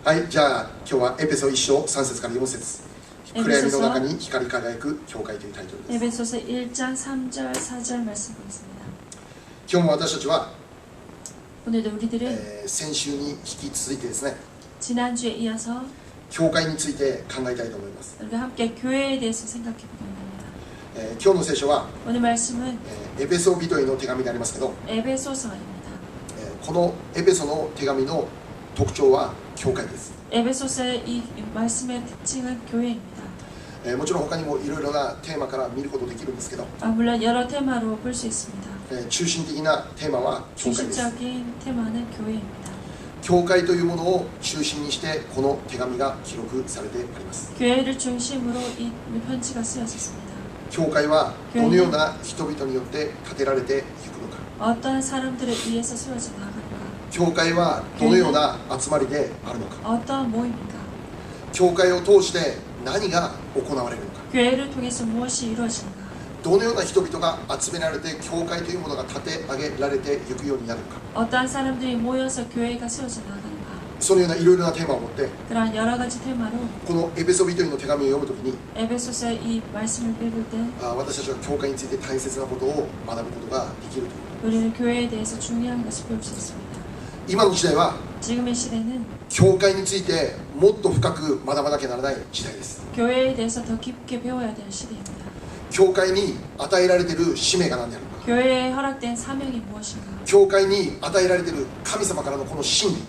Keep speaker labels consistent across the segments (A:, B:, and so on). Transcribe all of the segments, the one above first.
A: はい、じゃあ今日はエペソ1章3節から4節暗闇の中に光り輝く教会というタイトルです。
B: 에베소서 1장 3절 4절 말씀 보겠습니다.
A: 今日も私たちは、
B: 오늘도 우리들은
A: 先週に引き続いてですね
B: 지난주에 이어서
A: 教会について考えたいと思います。
B: 우리가 함께 교회에 대해서 생각해 보기 원합니다.
A: 今日の聖書は、
B: 오늘 말씀은
A: エペソ人への手紙でありますけど、
B: 에베소서입니다.
A: このエペソの手紙の特徴は教会です。
B: 에베소서의 이 말씀의 특징은 교회입니다.
A: もちろん他にもいろいろなテーマから見ることできるんですけど、
B: 물론 여러 테마로 볼 수 있습니다.
A: 中心的なテーマは教会です。
B: 중심적인 테마는 교회입니다.
A: 教会というものを中心にしてこの手紙が記録されてあります。
B: 교회를 중심으로 이 편지가 쓰여졌습니다.
A: 教会はどのような人々によって建てられていくのか、
B: 어떤 사람들에 의해서 쓰여져 나가는가,
A: 教会はどのような集まりであるのか、
B: 어떤 모임인가,
A: 教会を通して何が行われるのか、
B: 교회를 통해서 무엇이 이루어지는가,
A: どのような人々が集められて教会というものが立て上げられていくようになるのか、
B: 어떠한 사람들이 모여서 교회가 세워져 나가는가,
A: そのようないろいろなテーマを持って
B: 그러한 여러 가지 테마로
A: このエペソ人への手紙を読むときに
B: 에베소서의 이 말씀을 읽을 때
A: 私たちは教会について大切なことを学ぶことができるという。
B: 우리는 교회에 대해서 중요한 것을 배울 수 있습니다.
A: 今の時代は
B: 지금의 시대는
A: 教会についてもっと深く学ばなきゃならない時代です。
B: 교회에 대해서 더 깊게 배워야 될 시대입니다.
A: 教会に与えられている使命が何であるのか、
B: 교회에 허락된 사명이 무엇인가,
A: 教会に与えられている神様からのこの真理、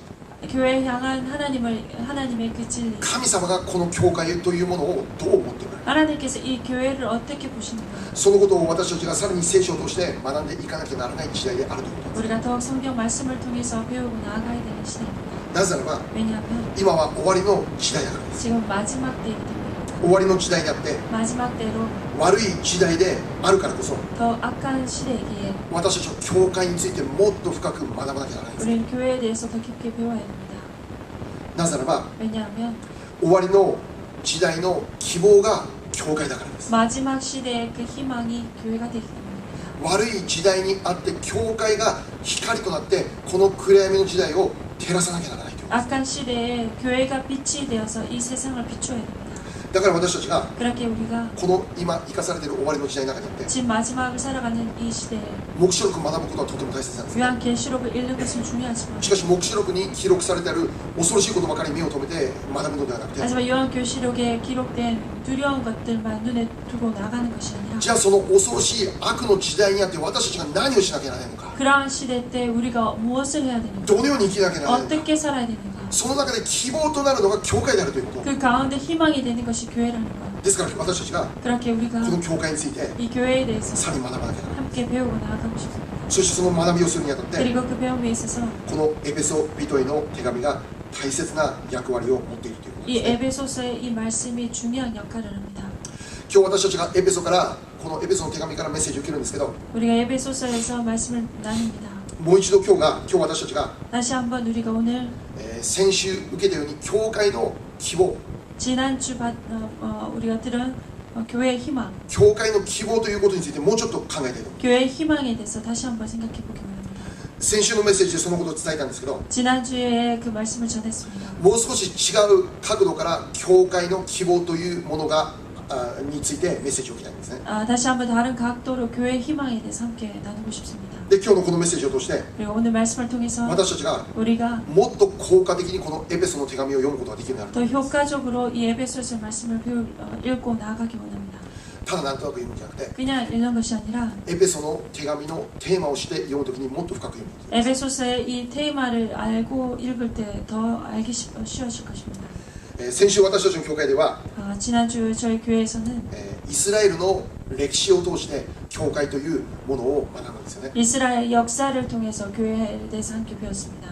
B: 교회에 향한 하나님의 그 진리,
A: 神様がこの教会というものをどう思っているのか、
B: 하나님께서 이 교회를 어떻게 보시는가,
A: そのことを私たちがさらに聖書を通して学んでいかなきゃならない時代であるということです。
B: 우리가 더욱 성경 말씀을 통해서 배우고 나아가야 되는 시대입니다.
A: なぜならば
B: 왜냐하면
A: 今は終わりの時代だからです。
B: 지금 마지막 때이기 때문에,
A: 終わりの時代であって
B: 마지막 때로
A: 悪い時代であるからこそ
B: 더 악한 시대이기에
A: 私たちは教会についてもっと深く学ばなきゃならないんです。
B: 우리는 교회에 대해서 더 깊게 배워야 됩니다.
A: なぜならば
B: 왜냐하면
A: 終わりの時代の希望が教会だからです。
B: 마지막 시대의 그 희망이 교회가 되기 때문입니다.
A: 悪い時代にあって教会が光となってこの暗闇の時代を照らさなきゃならないという。
B: 악한 시대에 교회가 빛이 되어서 이 세상을 비추어야 됩니다.
A: だから私たちが
B: 그렇게 우리가
A: この今生かされている終わりの時代の中にあって
B: 지금 마지막을 살아가는 이 시대에
A: 黙示録を学ぶことはとても大切なんです。
B: 요한계시록을 읽는 것은 중요하지만,
A: しかし黙示録に記録されてある恐ろしいことばかりに目を留めて学ぶのではなくて、
B: 하지만 요한계시록에 기록된 두려운 것들만 눈에 두고 나가는 것이 아니라
A: じゃあその恐ろしい悪の時代にあって私たちが何をしなきゃならないのか、
B: 그러한 시대 때 우리가 무엇을 해야 되는가,
A: どのように生きなきゃならないのか、
B: 어떻게 살아야 되는가,
A: その中で希望となるのが教会であるということ
B: 그 가운데 희망이 되는 것이 교회라는 것.
A: ですから私たちが
B: 그렇게 우리가
A: この教会について
B: 이 교회에 대해서
A: さらに学ばなきゃならない。
B: 함께 배우고 나아가고 싶습니다.
A: そしてその学びをするにあたって
B: 그리고 그 배움에 있어서
A: このエペソ人への手紙が大切な役割を持っているということ
B: 이
A: ですね。
B: 에베소서의 이 말씀이 중요한 역할을 합니다.
A: 今日私たちがエペソからこのエペソの手紙からメッセージを受けるんですけど、
B: 우리가 에베소서에서 말씀을 나눕니다.
A: もう一度今日私たちが、
B: 다시 한번 우리가 오늘
A: 先週受けたように教会の希望、
B: 지난주 우리가 들은 교회의 희망,
A: 教会の希望ということについてもうちょっと考えたいと思います。
B: 교회의 희망에 대해서 다시 한번 생각해 보기 원합니다.
A: 先週のメッセージでそのことを伝えたんですけど、
B: 지난주에 그 말씀을 전했습니다.
A: もう少し違う角度から教会の希望というものがについてメッセージを受けたいんですね。
B: 다시 한번 다른 각도로 교회의 희망에 대해서 함께 나누고 싶습니다.
A: で今日のこのメッセージを通して
B: 그리고 오늘 말씀을 통해서
A: 私たちが
B: 우리가
A: もっと効果的にこのエペソの手紙を読むことができるようになる。
B: 더 효과적으로 이 에베소서 말씀을 읽고 나아가기 원합니다.
A: ただなんとなく読むんじゃなくて
B: 그냥 읽는 것이 아니라
A: エペソの手紙のテーマをして読むときにもっと深く読む。
B: 에베소서의 이 테마를 알고 읽을 때 더 알기 쉬워질 것입니다.
A: 先週私たちの教会では
B: 지난주 저희 교회에서는
A: イスラエルの歴史を通して教会というものを学ぶんですよね。
B: 이스라엘 역사를 통해서 교회에 대해서 함께 배웠습니다.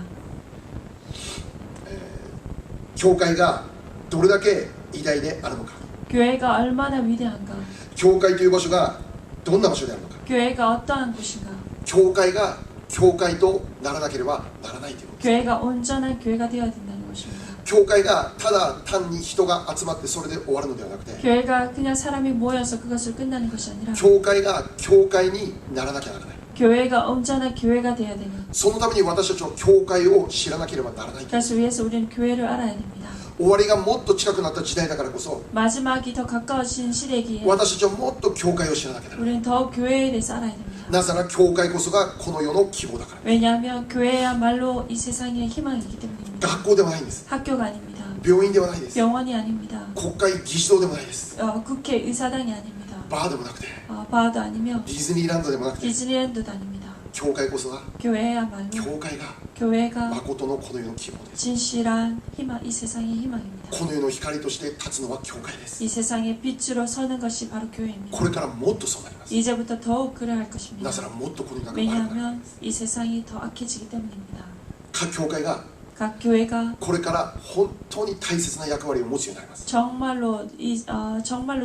A: 教会がどれだけ偉大であるのか、
B: 교회가 얼마나 위대한가,
A: 教会という場所がどんな場所であるのか、
B: 교회가 어떠한 곳인가,
A: 教会が教会とならなければならないということです。
B: 교회가 온전한 교회가 되어야 된다는 것입니다.
A: 教会がただ単に人が集まってそれで終わるのではなくて、
B: 교회가 그냥 사람이 모여서 그것을 끝나는 것이 아니라
A: 教会が教会にならなきゃならない。
B: 교회가 온전한 교회가 되어야 되는.
A: そのために私たちは教会を知らなければならない。
B: 그래서 위해서 우리는 교회를 알아야 됩니다.
A: 終わりがもっと近くなった時代だからこそ
B: 마지막이 더 가까워진 시대기에
A: 私たちはもっと教会を知らなきゃならない。
B: 우리는 더 교회에 대해서 알아야 됩니다.
A: なぜなら教会こそがこの世の希望だから。
B: 왜냐하면 교회야말로 이 세상의 희망이기 때문입니다.
A: 学校ではないんです。
B: 학교가 아닙니다.
A: 病院ではないです。
B: 병원이 아닙니다.
A: 国会議事堂でもないです。
B: 국회 의사당이 아닙니다.
A: バーでもなくて、
B: 바도 아니며
A: ディズニーランドでもなくて、
B: 디즈니랜드도 아닙니다.
A: 教会こそが、
B: 교회야말로
A: 教会が
B: 교회가
A: 誠のこの世の希望です。
B: 진실한 희망, 이 세상의 희망입니다.
A: この世の光として立つのは教会です。
B: 이 세상의 빛으로 서는 것이 바로 교회입니다.
A: これからもっとそうなります。
B: 이제부터 더욱 그래야 할 것입니다.
A: なぜならもっとこの世の中が悪くなる。
B: 왜냐하면 이 세상이 더 악해지기 때문입니다.
A: 各教会が
B: 각 교회가
A: これから本当に大切な役割を持つようになります。
B: 정말로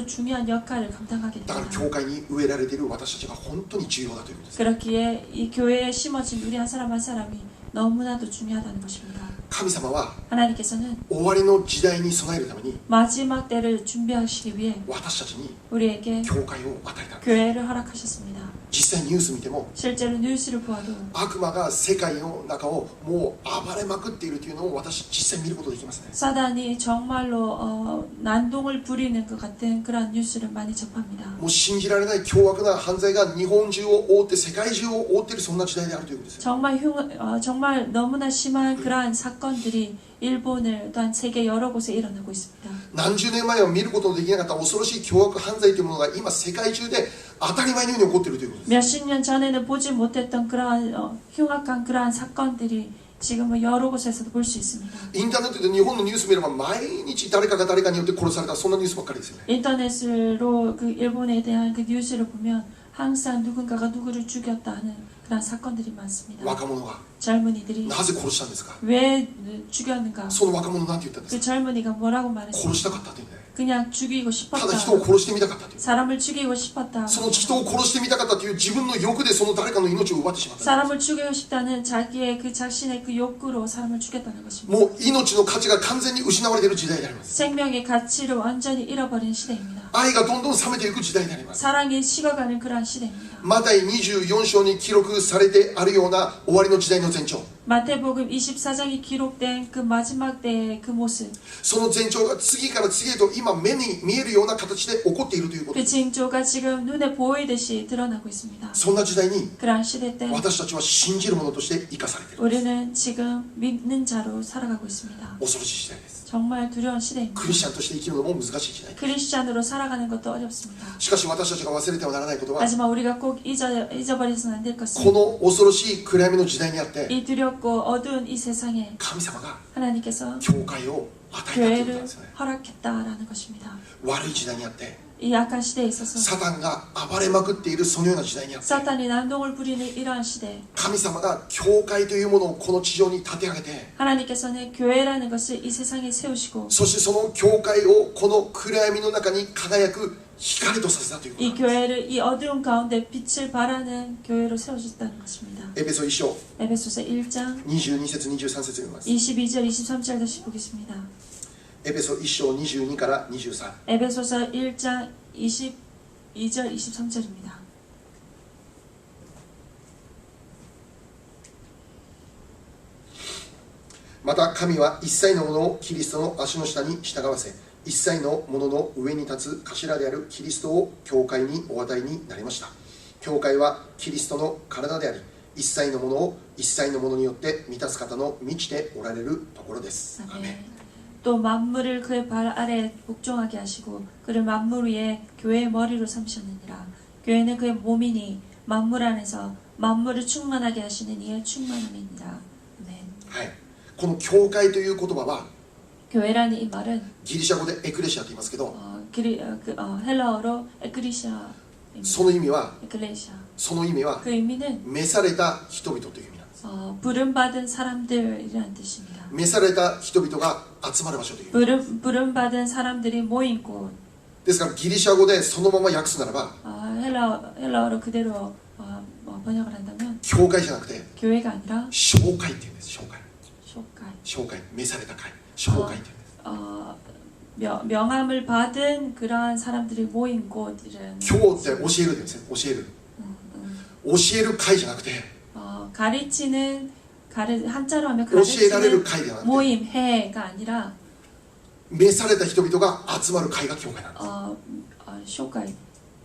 B: 중요한 역할을 감당하게
A: だから
B: 됩니다.
A: 教会に植えられている私たちが本当に重要だということです。
B: 그렇기에 이 교회에 심어진 우리 한 사람 한 사람이 너무나도 중요하다는 것입니다.
A: 神様は
B: 하나님께서는
A: 終わりの時代に備えるために
B: 마지막 때를 준비하시기 위해
A: 私たちに
B: 우리에게
A: 教会を与えたんです。
B: 교회를 허락하셨습니다.
A: 実際ニュース見ても
B: 실제로 뉴스를 보아도
A: 悪魔が世界の中をもう暴れまくっているというのを私実際見ることができますね。
B: 사단이 정말로 난동을 부리는 것 같은 그런 뉴스를 많이 접합니다.
A: もう信じられない凶悪な犯罪が日本中を覆って世界中を覆っているそんな時代であるということです。
B: 정말 너무나 심한 그러한 사건들이 일본을 또한 세계 여러 곳에 일어나고 있습니다.
A: 何十年前は見ることのできなかった恐ろしい凶悪犯罪というものが今世界中で当たり前のように起こっているということです。
B: 몇십 년 전에는 보지 못했던 그러한 흉악한 그러한 사건들이 지금은 여러 곳에서도 볼 수 있습니다.
A: インターネットで日本のニュース見れば毎日誰かが誰かによって殺されたそんなニュースばっかりですよね。
B: 인터넷으로 그 일본에 대한 그 뉴스를 보면 항상 누군가가 누구를 죽였다 하는 그런 사건들이 많습니다.
A: 若者が
B: 젊은이들이
A: なぜ殺したんですか。
B: 왜 죽였는가?
A: その若者なんて言ったんです
B: 그
A: か。
B: 젊은이가 뭐라고 말했어요?
A: 殺したかったというね。
B: 그냥 죽이고
A: た
B: 싶었다.
A: だ人を殺してみたかったという。
B: 사람을 죽이고 싶었다.
A: その人を殺してみたかったという自分の欲でその誰かの命を奪ってしまった。
B: 사람을 죽이고 싶다는 자기의 그 자신의 그 욕구로 사람을 죽였다는 것입니다.
A: もう命の価値が完全に失われている時代であります。
B: 생명의 가치를 완전히 잃어버린 시대입니다.
A: 愛がどんどん冷めていく時代であります。
B: 사랑이 식어가는 그러한 시대입니다.
A: マタイ24章に記録されてあるような終わりの時代の前兆。
B: 마태복음 24장이 기록된 그 마지막 때의 그 모습,
A: その前兆が次から次へと今目に見えるような形で起こっているということ
B: 그
A: です。
B: 징조가 지금 눈에 보이듯이 드러나고 있습니다.
A: そんな時代に
B: 그러한 시대 때
A: 私たちは信じる者として生かされている。
B: 우리는 지금 믿는 자로 살아가고 있습니다.
A: 恐ろしい時代です。
B: 정말 두려운 시대입니다.
A: クリスチャンとして生きるのも難しい時代。
B: 크리스찬으로 살아가는 것도 어렵습니다.
A: しかし私たちが忘れてはならないことは、
B: 하지만 우리가 꼭 잊어버려서는 안 될
A: こ
B: 것은
A: の恐ろしい暗闇の時代にあって
B: 이 두렵고 어두운 이 세상에
A: 神様が
B: 하나님께서
A: 教会を与えたということなん
B: 교회를
A: ですよね。
B: 허락했다라는 것입니다.
A: 悪い時代にあって
B: 이 약한 시대에 있어서
A: サタンが暴れまくっているそのような時代にあって
B: 사탄이 난동을 부리는 이러한 시대,
A: 神様が教会というものをこの地上に立て上げて
B: 하나님께서는 교회라는 것을 이 세상에 세우시고
A: そしてその教会をこの暗闇の中に輝く光とさせたということ
B: 이
A: なんです。
B: 교회를 이 어두운 가운데 빛을 발하는 교회로 세워졌다는 것입니다.
A: エペソ1章
B: 에베소서 1장
A: 22節23節読みます。
B: 22절 23절 다시 보겠습니다.
A: エペソ1章22から23。
B: 에베소서 1장 22절 23절입니다.
A: また神は一切のものをキリストの足の下に従わせ、一切のものの上に立つ頭であるキリストを教会にお与えになりました。教会はキリストの体であり、一切のものを一切のものによって満たす方の満ちておられるところです。アーメン。
B: 또 만물을 그의 발 아래 복종하게 하시고 그를 만물 위에 교회의 머리로 삼으셨느니라. 교회는 그의 몸이니 만물 안에서 만물을 충만하게 하시는 이의 충만함이니라. 아멘.
A: はい。この教会という言葉は
B: 교회라는 이 말은
A: ギリシャ語でエクレシアと言いますけど、
B: 헬라어로 에크리시아,
A: その意味は
B: 에클레시아.
A: その意味は
B: 그 의미는
A: 召された人々という意味なんです。
B: 부름받은 사람들이라는 뜻입니다.
A: 召された人々が集まる場所という意味。
B: 부름받은 사람들이 모인 곳.
A: ですからギリシャ語でそのまま訳すならば
B: 헬라어로 그대로 번역을 한다면
A: 教会じゃなくて
B: 교회가 아니라
A: 紹介っていうんです。紹介。
B: 쇼카이.
A: 紹介。召された会。紹介っていうんです。
B: 명함을 받은 그러한 사람들이 모인 곳이라는.
A: 教って教えるですね。教える。教える会じゃなくて
B: 가르치는 한자로 하면
A: 教えられる
B: 가르치는
A: 会ではなくて
B: 모임 회가 아니라
A: 召された人々が集まる会が教会なんです
B: 쇼가이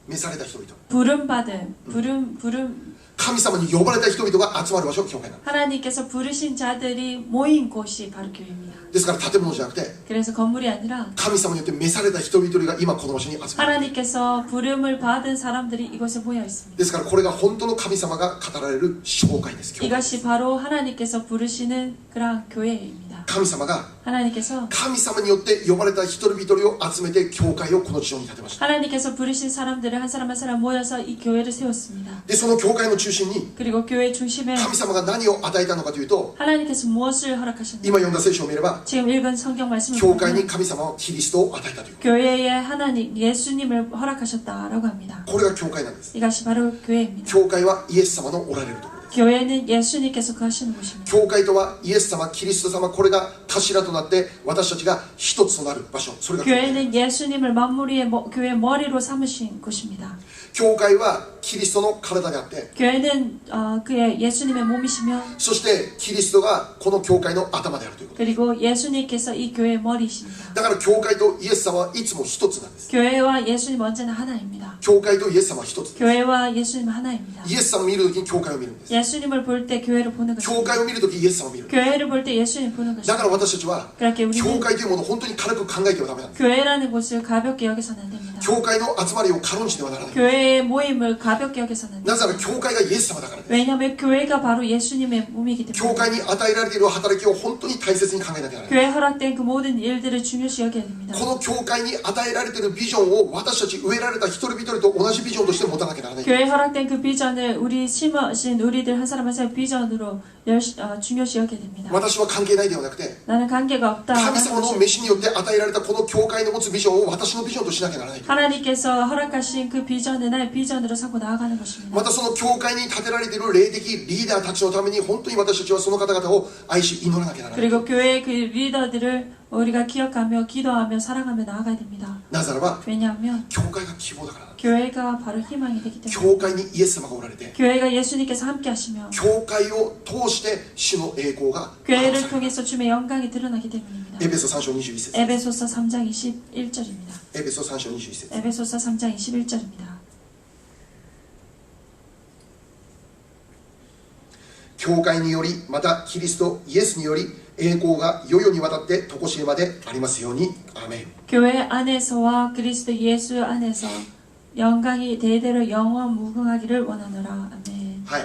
A: 召された人々
B: 부름받은 부름
A: 神様に呼ばれた人々が集まる場所が教会なんです
B: 하나님께서 부르신 자들이 모인 곳이 바로 교회입니다.
A: ですから建物じゃなくて
B: 그래서 건물이 아니라
A: 神様によって召された人々が今この場所に集まる
B: 하나님께서 부름을 받은 사람들이 이곳에 모여 있습니다.
A: ですからこれが本当の神様が語られる教会です教会
B: 이것이 바로 하나님께서 부르시는 그러한 교회입니다.
A: 神様が
B: 하나님께서
A: 神様によって呼ばれた一人一人を集めて教会をこの地上に建てました
B: 하나님께서 부르신 사람들을 한 사람 한 사람 모여서 이 교회를 세웠습니다.
A: でその教会の中心に
B: 그리고 교회 중심에
A: 神様が何を与えたのかというと
B: 하나님께서 무엇을 허락하셨는지
A: 今読んだ聖書を見れば
B: 지금 읽은 성경 말씀을
A: 教会に
B: 보면
A: 神様はキリストを与えたという
B: 교회에 하나님 예수님을 허락하셨다라고 합니다.
A: これが教会なんです
B: 이것이 바로 교회입니다.
A: 教会はイエス様のおられるところです
B: 교회는 예수님께서 거하시는 곳입니다.
A: 教会とはイエス様キリスト様これが頭となって私たちが一つとなる場所それが教会
B: 교회는 예수님을 만물의 교회의 머리로 삼으신 곳입니다.
A: 教会はキリストの体であって
B: 교회는 그의 예수님의 몸이시며
A: そしてキリストがこの教会の頭であるということ
B: 그리고 예수님께서 이 교회의 머리이십니다.
A: だから教会とイエス様はいつも一つなんです
B: 교회와 예수님 언제나 하나입니다.
A: 教会とイエス様は一つ
B: 교회와 예수님은 하나입니다.
A: イエス様を見るときに教会を見るんです
B: 예수님을 볼 때 교회를 보는
A: 教
B: 것입니다.
A: 会を見るときイエス様を見る
B: 교회를 볼 때 예수님 보는
A: だから
B: 것입니다.
A: 私たちは
B: 그렇게
A: 教
B: 우리는
A: 会というものを本当に軽く考えてはダメなんです
B: 교회라는 곳을 가볍게 여겨서는 안 됩니다.
A: 教会の集まりを軽んじてはならない
B: 교회의 모임을 가볍게 여겨서는 안
A: な
B: 됩니다.
A: ぜなら教会がイエス様だからです
B: 왜냐하면 교회가 바로 예수님의 몸이기
A: 教
B: 때문에
A: 会に与えられている働きを本当に大切に考えなきゃならない
B: 교회에 허락된 그 모든 일들을 중요시 여겨야 됩니다.
A: この教会に与えられているビジョンを私たち植えられた一人一人と同じビジョンとして持たなきゃならない
B: 교회에 허락된 그 비전을 우리 심으신 우리들 한 사람 한 사람 비전으로 중요시 여겨야 됩니다.
A: 私は関係ないではなくて
B: 나는 관계가 없다.
A: 神様の召しによって与えられたこの教会の持つビジョンを私のビジョンとしなきゃならない
B: 하나님께서 허락하신 그 비전을 나의 비전으로 삼고 나아가는 것입니다.
A: またその教会に建てられている霊的リーダーたちのために本当に私たちはその方々を愛し祈らなきゃならない
B: 그리고 교회의 그 리더들을 우리가 기억하며 기도하며 사랑하며 나아가야 됩니다.
A: なぜならば
B: 왜냐하면
A: 教会が希望だからなんです
B: 교회가 바로 희망이 되기 때문에
A: 教会にイエス様がおられて
B: 교회가 예수님께서 함께 하시며
A: 教会を通して主の栄光が表され
B: 교회를
A: る
B: 통해서 주의 영광이 드러나기 때문입니다.
A: エペソ3章21節
B: 에베소서 3장 21절입니다.
A: エペソ3章21節
B: 에베소서 3장 21절입니다.
A: 教会によりまたキリストイエスにより栄光が世々にわたって常しえまでありますようにアーメン
B: 교회 안에서와 그리스도 예수 안에서 영광이 대대로 영원 무궁하기를 원하노라. 아멘.
A: はい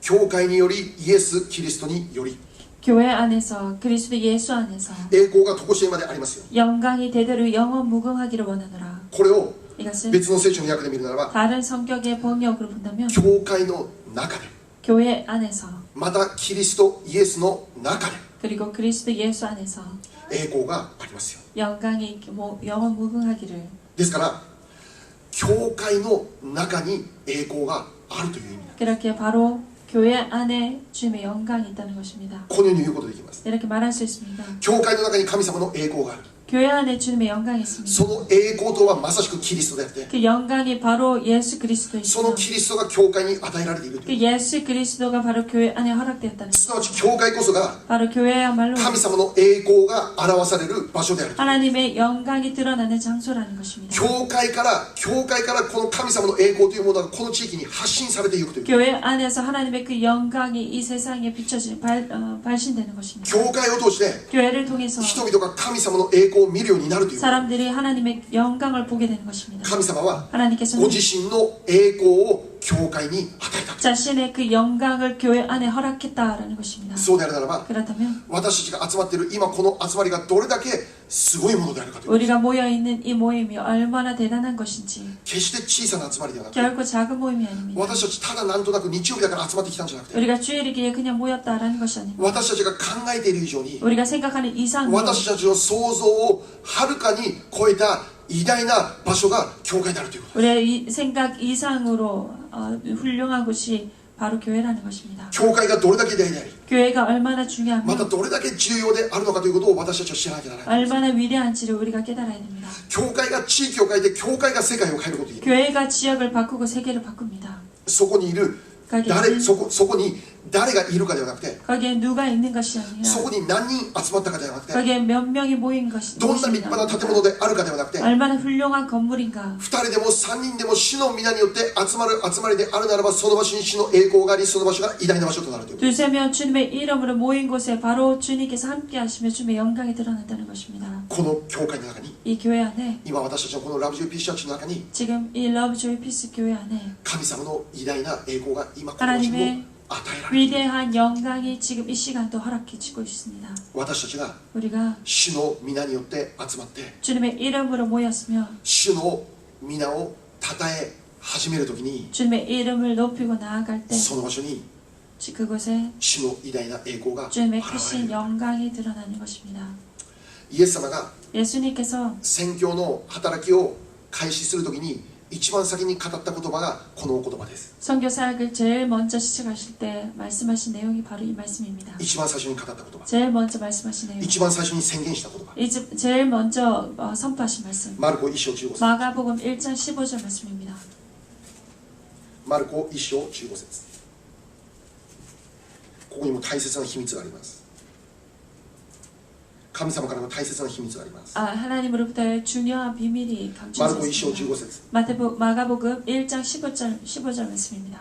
A: 教会によりイエスキリストにより
B: 교회 안에서 그리스도 예수 안에서
A: 栄光が常しえまでありますよ
B: 영광이 대대로 영원 무궁하기를 원하노라.
A: これを
B: 이것은
A: 別の聖書の訳で見るならば
B: 다른 성격의 번역으로 본다면
A: 教会の中で
B: 교회 안에서
A: またキリストイエスの中で
B: 그리고 그리스도 예수 안에서
A: 栄光がありますよ
B: 영광이 영원 무궁하기를
A: ですから教会の中に栄光があるという意味なんです
B: 그렇게 바로 교회 안에 주님의 영광이 있다는 것입니다.
A: このように言うことができます
B: 이렇게 말할 수 있습니다.
A: 教会の中に神様の栄光がある
B: 교회 안에 주님의 영광이 있습니다.
A: その栄光とはまさしくキリストであって
B: 그 영광이 바로 예수
A: そ
B: 그리스도이시며
A: のキリストが教会に与えられていると
B: 그
A: いう
B: 예수 그리스도가 바로 교회 안에 허락되었다는
A: すなわち教会こそが
B: 바로 교회야말로
A: 神様の栄光が表される場所である
B: 하나님의 영광이 드러나는 장소라는 것입니다.
A: 教会からこの神様の栄光というものがこの地域に発信されていくという
B: 교회 안에서 하나님의 그 영광이 이 세상에 비춰지 발신되는 것입니다.
A: 教会を通して
B: 교회를 통해서
A: 人々が神様の栄光を見るようになるという
B: 사람들이 하나님의 영광을 보게 되는 것입니다.
A: 神様は
B: 하나님께서는
A: ご自身の栄光を教会に与えた
B: 자신의 그 영광을 교회 안에 허락했다라는 것입니다.
A: そうであるならば
B: 그렇다면
A: 私たちが集まっている今この集まりがどれだけすごいものであるかという
B: 우리가 모여있는 이 모임이 얼마나 대단한 것인지
A: 決して小さな集まりではなくて
B: 결코 작은 모임이 아닙니다.
A: 私たちただなんとなく日曜日だから集まってきたんじゃなくて
B: 우리가 주일이기에 그냥 모였다라는 것이 아닙니다.
A: 私たちが考えている以上に
B: 우리가 생각하는 이상으로
A: 私たちの想像をはるかに超えた偉大な場所が教会であるということ
B: 우리의 생각 이상으로 훌륭한 곳이 바로 교회라는 것입니다.
A: 教会がどれだけ大であり
B: 교회가 얼마나
A: ま
B: 중요하며
A: たどれだけ重要であるのかということを私たちは知らなきゃならない
B: 얼마나 위대한지를 우리가 깨달아야 됩니다.
A: 教会が地域を変えて教会が世界を変えることができる
B: 교회가 지역을 바꾸고 세계를 바꿉니다.
A: そこにいるそこに誰がいるかではなくて
B: 거기에 누가 있는 것이 아니라
A: そこに何人集まったかではなくて
B: 거기에 몇 명이 모인 것이
A: どんな立派な建物であるかではなくて
B: 얼마나 훌륭한 건물인가
A: 2人でも3人でも主の皆によって集まる集まりであるならばその場所に主の栄光がありその場所が偉大な場所となるということ
B: 두세 명 주님의 이름으로 모인 곳에 바로 주님께서 함께 하시며 주님의 영광이 드러난다는 것입니다.
A: この教会の中に
B: 이 교회 안에
A: 今私たちのこのラブジョイピースチャーチの中に
B: 지금 이 러브조이 피스 교회 안에
A: 神様の偉大な栄光が今この場所にも与えられている
B: 위대한 영광이 지금 이 시간도 허락해지고 있습니다.
A: 私たちが
B: 우리가
A: 主の皆によって集まって
B: 주님의 이름으로 모였으며
A: 主の皆を称え始めるときに
B: 주님의 이름을 높이고 나아갈 때
A: その場所に
B: 그곳에
A: 主の偉大な栄光が
B: 주님의
A: 現れ
B: 크신
A: る
B: 영광이 드러나는 것입니다.
A: イエス様が
B: 예수님께서
A: 宣教の働きを開始するときに一番先に語った言葉がこのお言葉です
B: 선교사역을 제일 먼저 시작하실 때 말씀하신 내용이 바로 이 말씀입니다.
A: 一番最初に語った言葉
B: 제일 먼저 말씀하신 내용
A: 一番最初に宣言した言葉
B: 제일 먼저 선포하신 말씀
A: マルコ1章15節
B: 마가복음 1장 15절 말씀입니다.
A: マルコ1章15節ここにも大切な秘密があります神様からの大切な秘密があります
B: 하나님으로부터의 중요한 비밀이
A: マルコ
B: 감춰져
A: 1章
B: 있습니다.
A: 15節
B: 마가복음 1장 15절 말씀입니다.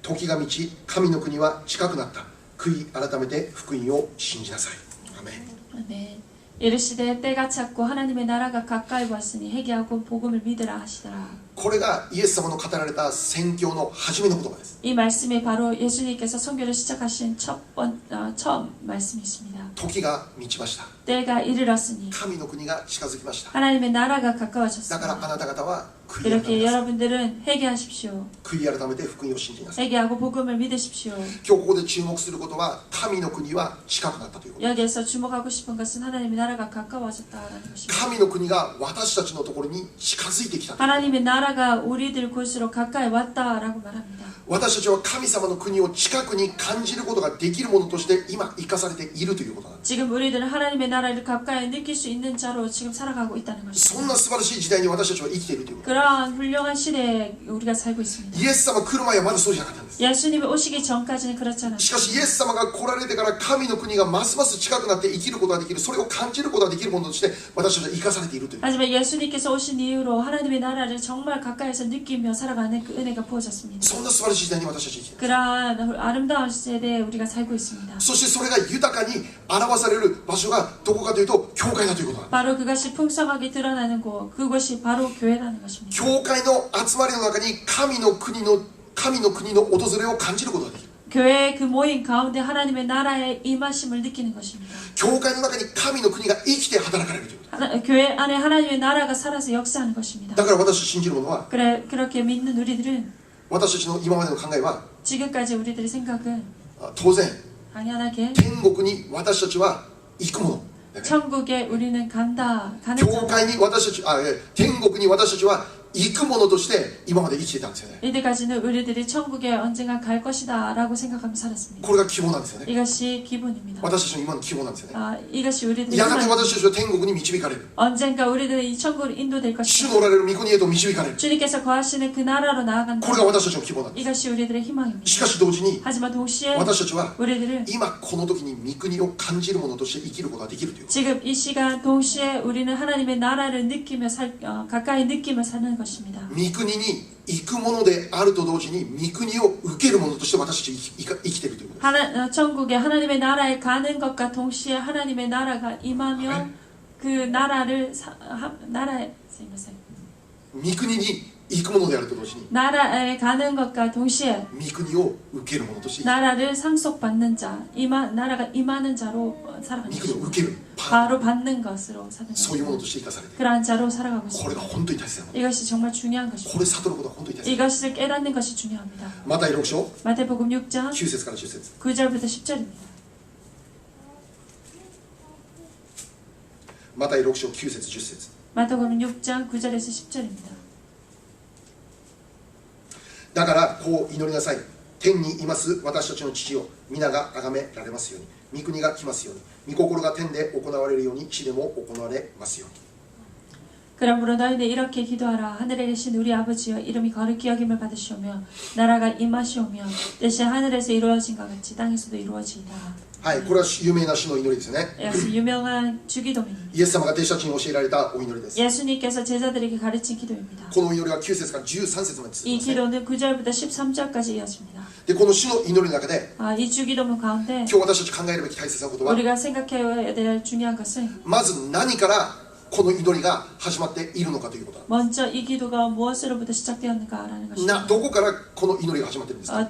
A: 時が満ち神の国は近くなった悔い改めて福音を信じなさいアメン
B: 네. 이르시되 때가 찼고 하나님의 나라가 가까이 왔으니 회개하고 복음을 믿으라 하시더라.
A: これがイエス様の語られた宣教の初めの言葉です
B: 이 말씀이 바로 예수님께서 선교를 시작하신 처음 말씀이십니다.
A: 時が満ちました
B: 때가 이르렀으니
A: 神の国が近づきました
B: 하나님의 나라가
A: だからあ
B: 가까워졌습니다.
A: なた方は悔い改
B: 이렇게
A: めなさい
B: 여러분들은 회개하십시오.
A: 悔い改めて福音を信じなさい
B: 회개하고 복음을 믿으십시오.
A: 今日ここで注目することは神の国は近くなったということ
B: 여기에서 주목하고 싶은 것은 하나님의 나라가 가까워졌다라는 것입니다.
A: 神の国が私たちのところに近づいてきた
B: 하나님의 나라가 우리들 곳으로 가까이 왔다라고 말합니다.
A: 私たちは神様の国を近くに感じることができるものとして今生かされているということなんです
B: 지금 우리들은 하나님의 나라를 가까이 느낄 수 있는 자로 지금 살아가고 있다는
A: そん
B: 것입니다.
A: な素晴らしい時代に私たちは生きているということ
B: 그러한 훌륭한 시대에 우리가 살고 있습니다.
A: イエス様来る前はまだそうじゃなかったんです
B: 예수님이 오시기 전까지는 그렇지
A: し
B: 않았습니다.
A: かしイエス様が来られてから神の国がますます近くなって生きることができるそれを感じることができるものとして私たちは生かされているという
B: 하지만 예수님께서 오신 이후로 하나님의 나라를 정말 가까이서 느끼며 살아가는 그 은혜가 부어졌습니다.
A: そんな素晴らしい時代に私たちは生きている
B: 그러한 아름다운 시대에 우리가 살고 있습니다.
A: そしてそれが豊かに表される場所がどこかというと教会だということなんです
B: 바로 그것이 풍성하게 드러나는 곳, 그것이 바로 교회라는 것입니다.
A: 教会の集まりの中に神の国の訪れを感じることができる
B: 교회의 그 모임 가운데 하나님의 나라의 임하심을 느끼는 것입니다.
A: 教会の中に神の国が生きて働かれるということ
B: 교회 안에 하나님의 나라가 살아서 역사하는 것입니다.
A: だから私たち信じる者は
B: 그렇게 믿는 우리들은
A: 私たちの今までの考えは
B: 지금까지 우리들의 생각은
A: 当然
B: 당연하게
A: 天国に私たちは行くもの
B: 천국에 우리는 가는
A: 教
B: 자
A: 会に私たち天国に私たちは行くものとして今まで生きていたんですよね
B: 이때까지는 우리들이 천국에 언젠가 갈 것이다 라고 생각하며 살았습니다.
A: これが希望なんですよね
B: 이것이 기본입니다.
A: 私たちの今の希望なんですよね
B: 이것이 우리들의
A: やがて
B: 희망,
A: 私たちは天国に導かれる
B: 언젠가 우리들은 이 천국으로 인도될
A: 主
B: 것이다.
A: のおられる御国へと導かれる
B: 주님께서 거하시는 그 나라로 나아간다.
A: これが私たちの希望なんです
B: 이것이 우리들의 희망입니다.
A: しかし同時に
B: 하지만 동시에
A: 私たちは
B: 우리들은
A: 今この時に御国を感じるものとして生きることができるという
B: 지금 이 시간 동시에 우리는 하나님의 나라를 느끼며 가까이 느끼며 사는 것입니다.
A: 御国に行くものであると同時に御国を受けるものとして私たち生きているということです
B: 천국에 하나님의 나라에 가는 것과 동시에 하나님의 나라가 임하며 그 나라를 나라에
A: 御国に行くものであると同時に
B: 나라에 가는 것과 동시에
A: 御国を受けるものとして
B: 나라를 상속받는 자, 나라가 임하는 자로
A: 御
B: 살아가는
A: 国を
B: 것입니다.
A: 受ける
B: 바로 받는 것으로 사는
A: そういうもの
B: 것입니다.
A: として生かされている
B: 그러한 자로 살아가고
A: これが
B: 있습니다.
A: 本当に大切なこと
B: 이것이 정말 중요한
A: こ
B: 것입니다.
A: れ悟ることが本当に大切
B: 이것을 깨닫는 것이 중요합니다.
A: マタイ6章
B: 마태복음 6장
A: 9節から10節
B: 9절부터 10절입니다.
A: マタイ6章9節10節
B: 마태복음 6장 9절에서 10절입니다.
A: だからこう祈りなさい天にいます私たちの父よ皆が崇められますように御国が来ますように御心が天で行われるように地でも行われますように
B: 그러므로 너희는 이렇게 기도하라. 하늘에 계신 우리 아버지여, 이름이 거룩히 여김을 받으시오며 나라가 임하시오며 뜻이 하늘에서 이루어진 것 같이 땅에서도 이루어지이다.
A: はい、これは有名な主の祈りですね。
B: 이것은 유명한 주기도입니다.
A: イエス様が弟子たちに教えられたお祈りです。
B: 예수님께서 제자들에게 가르친 기도입니다.
A: このお祈りは9節から13節まで続き
B: 이
A: ますね。
B: 기도는 9절부터 13절까지 이어집니다.
A: で、この主の祈りの中で、
B: 이 주기도문 가운데
A: 今日私たち考えるべき大切なことは、
B: 우리가 생각해야 될 중요한 것은
A: まず何からこの祈りが始まっているのかということだ。
B: 먼저 이 기도가 무엇으로부터 시작되었는가라는 것입니다.
A: どこからこの祈りが始まっているんですか。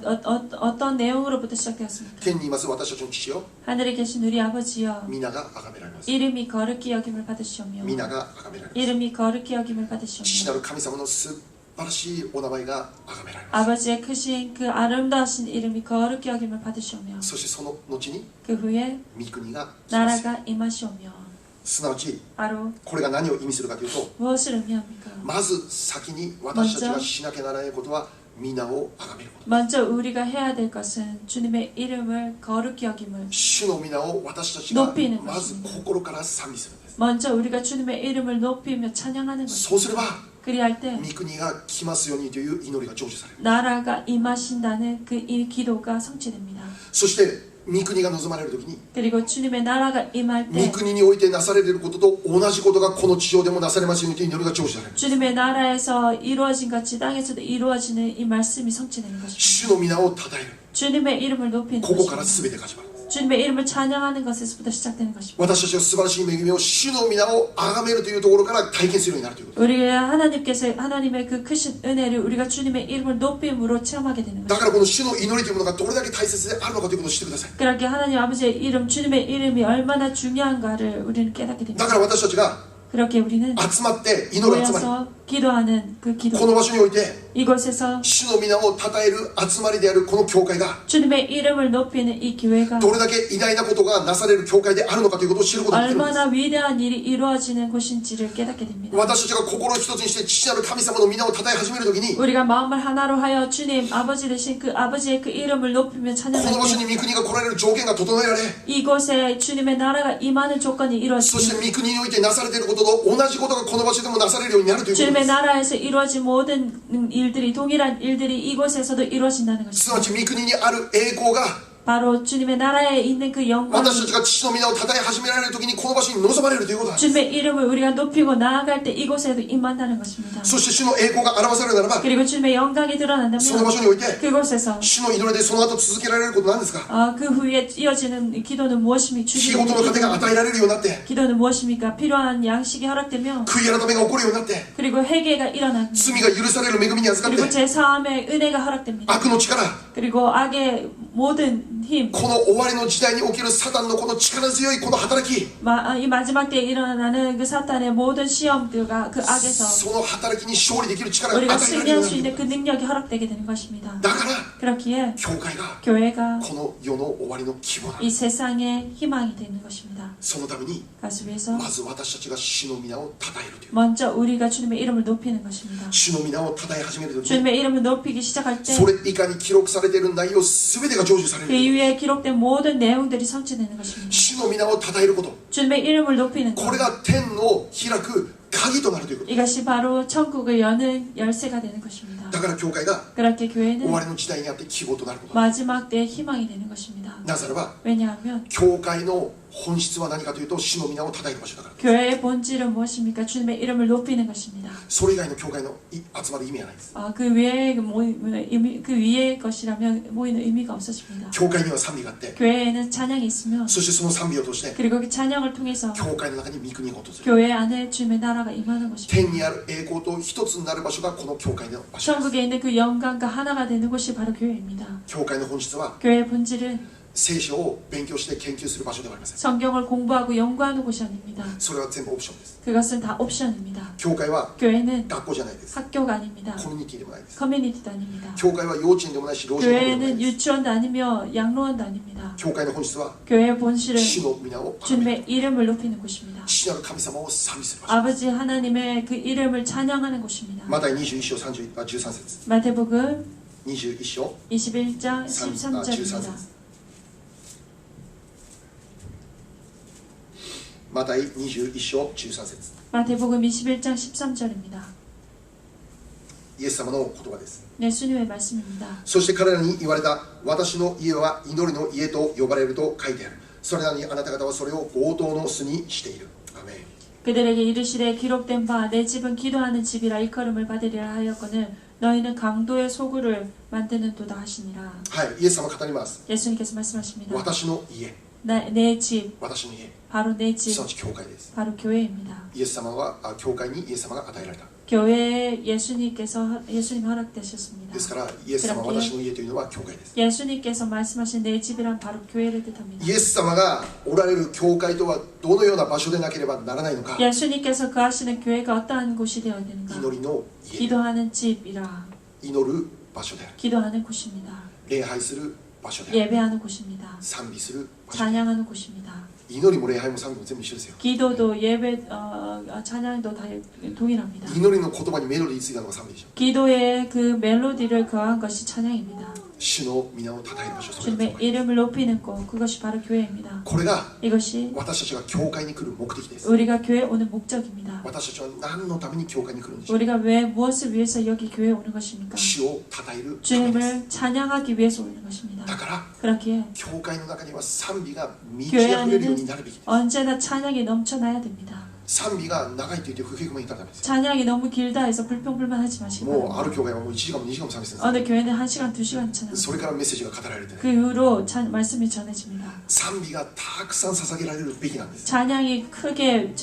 B: 어떤 내용으로부터 시작되었습니까?
A: 天にいます私たちの父よ、
B: 하늘에 계신 우리 아버지여,
A: 皆が崇められます。
B: 이름이 거룩히 여김을 받으시오며
A: 皆が崇められます。
B: 이름이 거룩히 여김을
A: 父な
B: 받으시오며
A: る神様の素晴らしいお名前が崇められます。
B: 아버지의 크신 그 아름다우신 이름이 거룩히 여김을 받으시오며
A: そしてその後に
B: 그 후에
A: 御国が来ます。
B: 나라가 임하시오며.
A: すなわち
B: 바로
A: これが何を意味するかというと、
B: 무엇을 의미합니까?
A: まず先に私たちがしなきゃならないことは皆を崇めること。
B: 먼저 우리가 해야 될 것은 주님의 이름을 거룩히 여김을,
A: 主の皆を私たちが
B: 높이는
A: まず心から賛美するんです。
B: 먼저 우리가 주님의 이름을 높이며 찬양하는
A: そうすれ
B: 것입니다.
A: ば
B: 그리할 때
A: 御国が来ますようにという祈りが成就される。
B: 나라가 임하신다는 그 이 기도가 성취됩니다.
A: そして御国が望まれるときに、
B: 그리고 주님의 나라가 임할
A: 御
B: 때
A: 国においてなされることと同じことがこの地上でもなされますようにという祈りが成就される。
B: 주님의 나라에서 이루어진 같이 땅에서도 이루어지는 이 말씀이 성취되는 것입니다.
A: 主の皆を称える。
B: 주님의 이름을 높이는
A: ここから
B: 것입니다.
A: 全てが始まる。
B: 주님의 이름을 찬양하는 것에서부터 시작되는 것입니다.
A: 私たちが素晴らしい恵みを主の皆を崇めるというところから体験するようになるということ。
B: 우리가 하나님의 그 크신 은혜를 우리가 주님의 이름을 높임으로 체험하게 되는
A: だ
B: 것입니다.
A: からこの主の祈りというものがどれだけ大切であるのかということを知ってください。
B: 그렇게 하나님 아버지의 이름, 주님의 이름이 얼마나 중요한가를 우리는 깨닫게
A: だ
B: 됩니다.
A: から私たちが
B: 그렇게 우리는
A: 集まって祈る集まり、
B: 모여서 기도하는 그
A: こ
B: 기도,
A: の場所において
B: 이곳에서
A: 主の皆を称える集まりであるこの教会が
B: 주님의 이름을 높이는 이 교회가
A: どれだけ偉大なことがなされる教会であるのかということを知ることができるんです。
B: 얼마나 위대한 일이 이루어지는 곳인지를 깨닫게 됩니다.
A: 私たちが心を一つにして父なる神様の皆を称え始めるときに、
B: 우리가 마음을 하나로 하여 주님 아버지 되신 그 아버지의 그 이름을 높이며
A: こ
B: 찬양할
A: の場所に
B: 때
A: 御国が来られる条件が整えられ、
B: 이곳에 주님의 나라가 임하는 조건이
A: そして
B: 이루어지며
A: 御国においてなされていることと同じことがこの場所でもなされるようになるということで
B: 주님의
A: す。
B: 나라에서 이루어진 모든 일들이 동일한 일들이 이곳에서도 이루어진다는
A: すなわ
B: 것입니다.
A: ち御国にある栄光が
B: 바로 주님의 나라에 있는 그 영광이
A: 私たちが父の皆を称え始められるときにこの場所に望まれるということなんです。
B: 주님의 이름을 우리가 높이고 나아갈 때 이곳에도 임한다는 것입니다.
A: そして主の栄光が表されるならば、
B: 그리고 주님의 영광이
A: その
B: 드러난다면
A: 場所において
B: 그곳에서
A: 主の祈りでその後続けられることなんですか。
B: 그 후에 이어지는 기도는 무엇입니까?
A: 日ごとの糧が与えられるようになって、
B: 기도는 무엇입니까? 필요한 양식이 허락되며
A: 悔い改めが起こるようになって、
B: 그리고 회개가 일어납니다.
A: 罪が許される恵みに預かっ
B: 그리고
A: て、
B: 제4함의 은혜가 허락됩니다.
A: 悪の力、
B: 그리고 악의 모든 힘,
A: この終わりの時代に起きるサタンのこの力強いこの働き、
B: 이 마지막 때에 일어나는 그 사탄의 모든 시험들과 그 악에서
A: その働きに勝利できる力が
B: 우리가
A: 与えられるよ
B: 승리할
A: う
B: 수
A: にな
B: 있는
A: る。
B: 그 능력이 허락되게 되는 것입니다.
A: だから
B: 그렇기에
A: 教会が
B: 교회가
A: この世の終わりの希望だ。
B: 이 세상의 희망이 되는 것입니다.
A: そのために
B: 그것을 위해서
A: まず私たちが主の皆を称えるという。
B: 먼저 우리가 주님의 이름을 높이는 것입니다.
A: 主の皆を称え始めるときに、
B: 주님의 이름을 높이기 시작할 때
A: それ以下に記録されている内容すべてが成就され
B: 그
A: る。
B: 이후에 기록된 모든 내용들이 성취되는 것입니다.
A: 主の皆を称えること、
B: 주님의 이름을 높이는
A: こ
B: 것,
A: れが天を開く鍵となるということ。
B: 이것이 바로 천국을 여는 열쇠가 되는 것입니다.
A: だから教会が
B: 그렇게
A: 終わ
B: 교회는
A: りの時代にあって希望となること。
B: 마지막 때의 희망이 되는 것입니다.
A: なぜならば
B: 왜냐하면
A: 教会の本質は何かというと主の皆を称える場所だから。
B: 교회의 본질은 무엇입니까? 주님의 이름을 높이는 것입니다.
A: それ以外の教会の集まる意味はないです。
B: 그 위의 것이라면 모이는 의미가 없어집니다.
A: 教会には賛美があって、
B: 교회에는 찬양이 있으면
A: そしてその賛美を通して
B: 그리고 그 찬양을 통해서
A: 教会の中に御国が訪れる。
B: 교회 안에 주님의 나라가 임하는 것입니다.
A: 天にある栄光と一つになる場所がこの教会の場所です。
B: 천국에 있는 그 영광과 하나가 되는 곳이 바로 교회입니다.
A: 教会の本質は
B: 교회의 본질은
A: 聖書を勉強して研究する場所ではありません。
B: 성경을 공부하고 연구하는 곳이 아닙니다.
A: それは全部オプションです。
B: 그것은 다 옵션입니다.
A: 教会は
B: 교회는
A: 学校じゃないです。
B: 학교가 아닙니다.
A: コミュニティでもないです。
B: 커뮤니티도 아닙니다.
A: 教会は幼稚園でもないし老人ホームでもない
B: 교회는
A: です。
B: 유치원도 아니며 양로원도 아닙니다.
A: 教会の本質は
B: 교회의 본질은
A: 主の皆を崇める。
B: 주님의 이름을 높이는 곳입니다.
A: 父なる神様を賛美する場所。
B: 아버지 하나님의 그 이름을 찬양하는 곳입니다.
A: マタイ21章13節。
B: 마태복음
A: 21章
B: 21장
A: 13
B: 13절입니다.
A: 節。マタイ21章13節
B: 마태복음 21장 13절입니다.
A: イエス様の言葉です。
B: 예수님의 말씀입니다.
A: そして彼らに言われた。私の家は祈りの家と呼ばれると書いてある。それなのにあなた方はそれを強盗の巣にしている。アメン。
B: 그들에게 이르시되 기록된 바 내 집은 기도하는 집이라 일컬음을 받으리라 하였거늘 너희는 강도의 소굴을 만드는도다 하시니라.
A: はい、イエス様語ります。
B: 예수님께서 말씀하십니다.
A: 私の家、
B: 내 집,
A: 私の家、
B: 바로 내
A: す
B: 집,
A: なわち教会です。
B: 바로 교회입니다.
A: イエス様は教会にイエス様が与えられた。
B: 교회에 예수님 허락되셨습니다.
A: ですからイエス様は私の家というのは教会です。
B: 예수님께서 말씀하신 내 집이란 바로 교회를 뜻합니다.
A: イエス様がおられる教会とはどのような場所でなければならないのか。
B: 예수님께서 거하시는 교회가 어떠한 곳이 되어야 되는가?
A: 祈りの家、
B: 기도하는 집이라
A: 祈る場所である。
B: 기도하는 곳입니다.
A: 礼拝する場所である。
B: 예배하는 곳입니다.
A: 賛美する場所。
B: 찬양하는 곳입니다.
A: 祈りも礼拝も賛美も全部一緒ですよ。
B: 기도도 예배, 찬양도 다 동일합니다.
A: 祈りの言葉にメロディーついたのが賛美でしょ。
B: 기도의 그 멜로디를 거한 것이 찬양입니다.
A: 主の皆を称える場所、それが教
B: 주님의
A: 会。
B: 이름을 높이는 곳, 그것이 바로 교회입니다.
A: これが
B: 이것이
A: 私たちが教会に来る目的です。
B: 우리가 교회에 오는 목적입니다.
A: 私たちは何のために教会に来るんでしょう。
B: 우리가 왜 무엇을 위해서 여기 교회에 오는 것입니까?
A: 主を称えるためです。
B: 주님을 찬양하기 위해서 오는 것입니다.
A: だから
B: 그렇기에
A: 教会の中には賛美が満ち溢れるようになるべきです。
B: 언제나 찬양이 넘쳐나야 됩니다.
A: 賛美が長いと言って不平不満言ったらダメですよ。
B: 찬양이 너무 길다 해서 불평불만하지 마시기
A: もうあ
B: 바랍니다.
A: る教会はもう1時間も2時間も賛美するんで
B: 어느 교회는 1시간, 2시간
A: す。
B: 찬양.
A: それからメッセージが語られて、
B: 그 이후로 말씀이 전해집니다.
A: 賛美がたくさん捧げられるべきなんです。
B: 찬양이 크게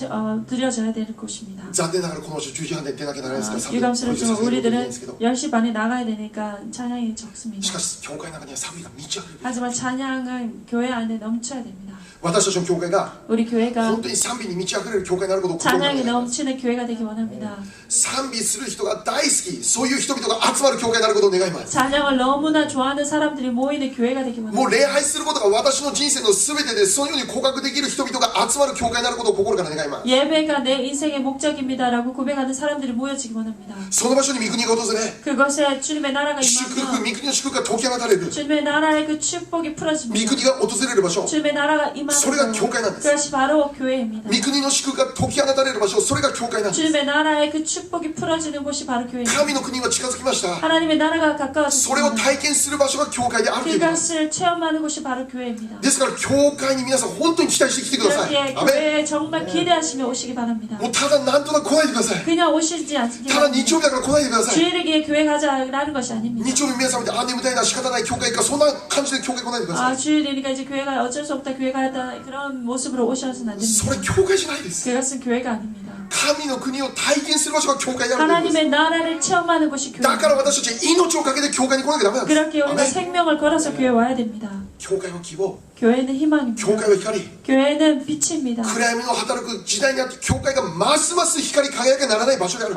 B: 드려져야 되는 곳입니다.
A: 残念ながらこの場所10時半で出なきゃならないですから、
B: 유감스럽지만
A: 捧げることできないん
B: 우리들은
A: ですけど、
B: 10시 반에 나가야 되니까 찬양이
A: し
B: 적습니다.
A: かし教会の中には賛美が満ち溢れるべき。
B: 하지만 찬양은 교회 안에 넘쳐야 됩니다.
A: 私たちの教会が
B: 우리 교회가
A: 本当に賛美に満ち溢れる教会になることを心がけ
B: 찬양이
A: ています。
B: 넘치는 교회가 되기 원합니다.
A: 賛美する人が大好き、そういう人々が集まる教会になることを願います。
B: 찬양을 너무나 좋아하는 사람들이 모이는 교회가 되기
A: もう
B: 원합니다.
A: 礼拝することが私の人生の全てで、そのように告白できる人々が集まる教会になることを心から願います。
B: 예배가 내 인생의 목적입니다라고 고백하는 사람들이 모여지기 원합니다.
A: その場所に御国が訪れ、
B: 그것에 주님의 나라가
A: 祝福、
B: 임하면
A: 御国の祝福が解き放たれる、
B: 주님의 나라의 그 축복이
A: 御
B: 풀어집니다.
A: 国が訪れる場所、
B: 주님의 나라가 임하는
A: それが教会なんです。
B: 그것이 바로 교회입니다.
A: 御国の祝福が解き放たれる場所、それが教会なんです。
B: 주님의 나라의 그 축복이 풀어지는 곳이 바로 교회입니다.
A: 神の国は近づきました。
B: 하나님의 나라가
A: それを
B: 가까워졌습니다.
A: 体験する場所が教会であるということです。
B: 그것을 체험하는 곳이 바로 교회입니다.
A: ですから教会に皆さん本当に期待してきてください。
B: 그렇기에
A: アメン。
B: 교회에 정말 기대하시며 오시기 바랍니다.
A: もうただなんとなく来ないでください。
B: 그냥 오시지 않기
A: ただ日
B: 바랍니다.
A: 曜日だから来ないでください。
B: 주일에게 교회 가자라는 것이 아닙니다.
A: 日曜日皆さん見て、あ、眠たいな、仕方ない、教会行くか、そんな感じで教会来ないでくださ
B: 아
A: い。
B: 주일이니까 이제 교회가 어쩔 수 없다 교회 가야 그런 모습으로 오셔서는 안
A: そ
B: 됩니다.
A: れ教会じゃないです。
B: 그것은 교회가 아닙니다.
A: 神の国を体験する場所が教会であるということです。
B: 하나님의 나라를 체험하는 곳이
A: だから
B: 교회입니다.
A: 私たち命をかけて教会に来なきゃダメなんです。
B: 그렇게
A: ア
B: 우리가
A: メン。
B: 생명을 걸어서 교회에 와야 됩니다.
A: 教会は希望、
B: 교회는 희망입니다.
A: 教会は光。
B: 교회는 빛입니다.
A: 暗闇の働く時代にあって教会がますます光り輝かならない場所である。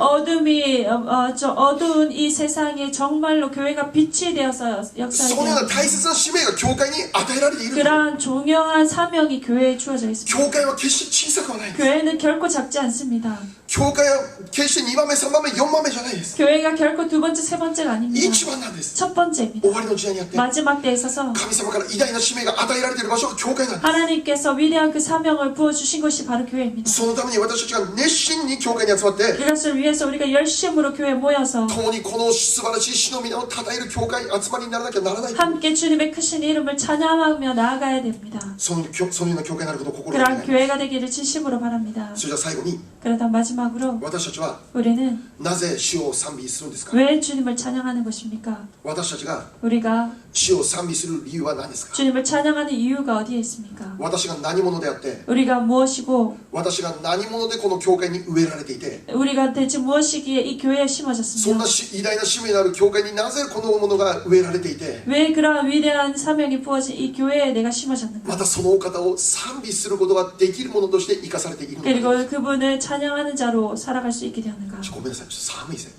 B: 어두운 이 세상에 정말로 교회가 빛이 되어서
A: そ
B: 역사하게
A: のような
B: 됩니다.
A: 大切な使命が教会に与えられている。
B: 그러한 중요한 사명이 교회에 주어져 있습니다.
A: 教会は決して小さくはないです。
B: 교회는 결코 작지 않습니다.
A: 教会は決して2番目、3番目、4番目じゃないです。
B: 교회가 결코 두 번째, 세 번째가 아닙니다.
A: 一番なんです。
B: 첫 번째입니다.
A: 終わりの時代にあって、
B: 마지막 때에 있어서
A: 神様から偉大な使命が与えられている場所が教会なんです。
B: 하나님께서 위대한 그 사명을 부어주신 것이 바로 교회입니다.
A: そのために私たちが熱心に教会に集まって、
B: 그것을 위해서 우리가 열심으로 교회에 모여서
A: 共にこの素晴らしい主の皆を称える教会集まりにならなきゃならない。
B: 함께 주님의 크신 이름을 찬양하며 나아가야 됩니다.
A: そのような教会になることを心
B: 그러한
A: がけ
B: 교회가 되기를 진심으로 바랍니다.
A: それじゃあ最後に、
B: 그러다 마지막으로
A: 私たちは
B: 우리는
A: なぜ主を賛美するんですか。
B: 왜 주님을 찬양하는 것입니까?
A: 私たちが
B: 우리가
A: 主を賛美する理由は何ですか。
B: 주님을 찬양하는 이유가 어디에 있습니까?
A: 私が何者であって、
B: 우리가 무엇이고
A: 私が何者でこの教会に植えられていて、
B: 우리가 대체 무엇이기에 이 교회에
A: そん
B: 심어졌습니까?
A: な偉大な使命のある教会になぜこのものが植えられていて、
B: 왜 그러한 위대한 사명이 부어진 이 교회에 내가 심어졌는가?
A: またそのお方を賛美することができるものとして生かされているのか。
B: 그리고 그분을 찬양하는 자로 살아갈 수 있게 되었는가?
A: ごめんなさい、ちょっと寒いですね。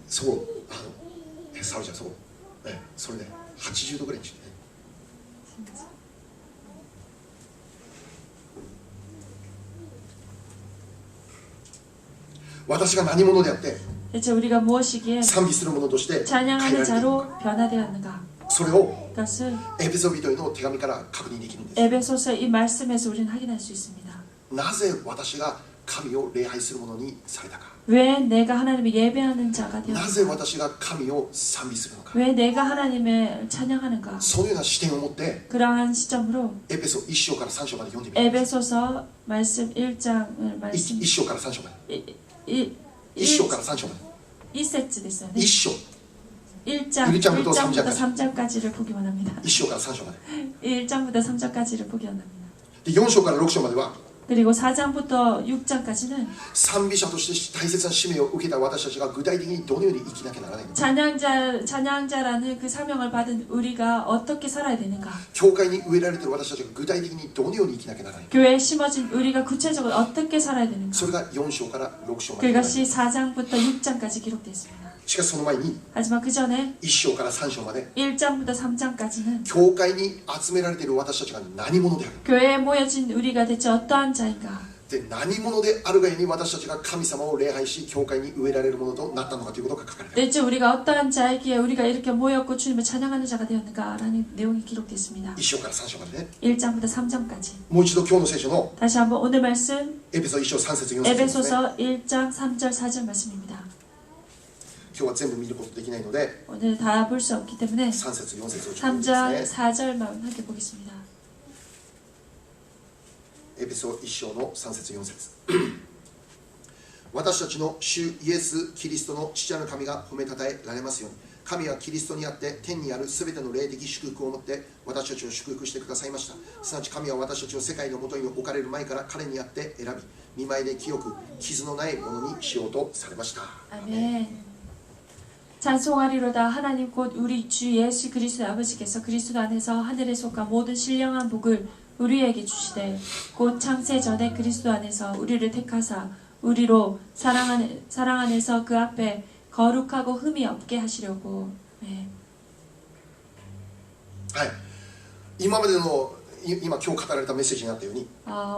A: そこ、沙織ちゃん、そこ、それね、80度ぐらいにしてね。私が何者であって
B: 대체 우리가 무엇이기에
A: 賛美するものとして変えら
B: 찬양하는
A: れているのか。
B: 자로 변화되었는가?
A: それを
B: 그것을
A: エペソビトへの手紙から確認できるんです。
B: 에베소서 이 말씀에서 우리는 확인할 수 있습니다.
A: なぜ私が神を礼拝するものにされたか
B: 왜 내가 하나님을 예배하는 자가
A: なぜ
B: 되었는가?
A: 私が神を賛美するのか
B: 왜 내가 하나님을 찬양하는가?
A: そのような視点を持って
B: 그러한 시점으로
A: エペソ1章から3章まで読んでみてくださ
B: 에베소서 말씀 1장을
A: い
B: 말씀
A: 1章から3章まで
B: 1
A: 1章から3章まで
B: 1세트 됐어요.
A: 1章
B: 1장,
A: 1장부터
B: 1장부터 3장까지를 보기 원합니다.
A: 1章から3章まで
B: 1장부터 3장까지를 보기 원합니다.
A: で4章から6章までは
B: 그리고 4장부터 6장까지는
A: 賛美者として大切な使命を受けた私たちが具体的にどのように生きなきゃならないのか
B: 찬양자라는 그 사명을 받은 우리가 어떻게 살아야 되는가?
A: 教会に植えられている私たちが具体的にどのように生きなきゃならないのか
B: 교회에 심어진 우리가 구체적으로 어떻게 살아야 되는가?
A: それが4章から6章まで
B: 그것이 4장부터 6장까지 기록되어 있습니다.
A: しかしその前に
B: 하지만 그 전에
A: 1章から3章まで
B: 1장부터 3장까지는
A: 教会に集められている私たちが何者である
B: 교회에 모여진 우리가 대체 어떠한 자인가?
A: で何者であるがゆえに私たちが神様を礼拝し教会に植えられるものとなったのかということが書かれている
B: 대체 우리가 어떠한 자이기에 우리가 이렇게 모였고 주님을 찬양하는 자가 되었는가라는 내용이 기록되어 있습니다.
A: 1章から3章までね
B: 1장부터 3장까지.
A: もう一度今日の聖書の
B: 다시 한번 오늘 말씀
A: エペソ1章3節4節ですね
B: 에베소서 1장 3절 4절 말씀입니다.
A: 今日は全部見ることできないので
B: 오늘 다 볼 수 없기 때문에
A: 3節4節をちょっと見
B: 3절
A: ますね
B: 4절만 함께 보겠습니다.
A: エペソ1章の3節4節私たちの主イエス・キリストの父なる神が褒めたたえられますように神はキリストにあって天にあるすべての霊的祝福を持って私たちを祝福してくださいました。すなわち神は私たちを世界のもとに置かれる前から彼にあって選び見舞いで清く傷のないものにしようとされました。
B: 아멘. 찬송하리로다. 하나님 곧 우리 주 예수 그리스도 아버지께서 그리스도 안에서 하늘에 속한 모든 신령한 복을 우리에게 주시되 곧 창세 전에 그리스도 안에서 우리를 택하사 우리로 사랑 안에서 그 앞에 거룩하고 흠이 없게 하시려고. 네.
A: はい今までの今日語られたメッセージにあったように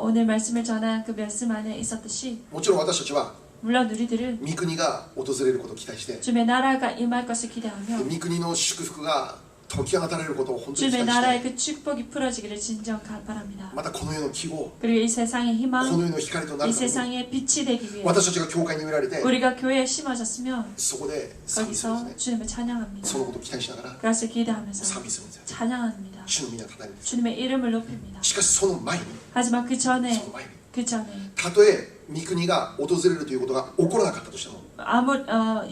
B: 오늘 말씀을 전한 그 말씀 안에 있었듯이
A: もちろん私たちは
B: 물론 우리들은
A: 御国が訪れることを期待して
B: 주의 나라가 임할 것을 기대하며
A: 御国の祝福が解き放たれることを本当に期
B: 주의
A: 待して
B: 나라의 그 축복이 풀어지기를 진정 바랍니다.
A: またこの世の希望
B: 그리고 이 세상의
A: こ
B: 희망,
A: の世の光とな
B: 이
A: るために
B: 세상의 빛이 되기 위해
A: 私たちが教会に植えられて
B: 우리가 교회에 심어졌으면
A: そこで賛美するん
B: 거기서
A: ですね
B: 주님을 찬양합니다.
A: そのことを期待しながら
B: 그것을 기대하면서
A: 賛美するんですよ
B: 찬양합니다.
A: 主の皆をたたえるんです
B: 주님의 이름을 높입니다.
A: しかしその前に
B: 하지만 그
A: そ
B: 전에
A: の前に
B: 그 전에
A: たとえ御国が訪れるということが起こらなかったとしても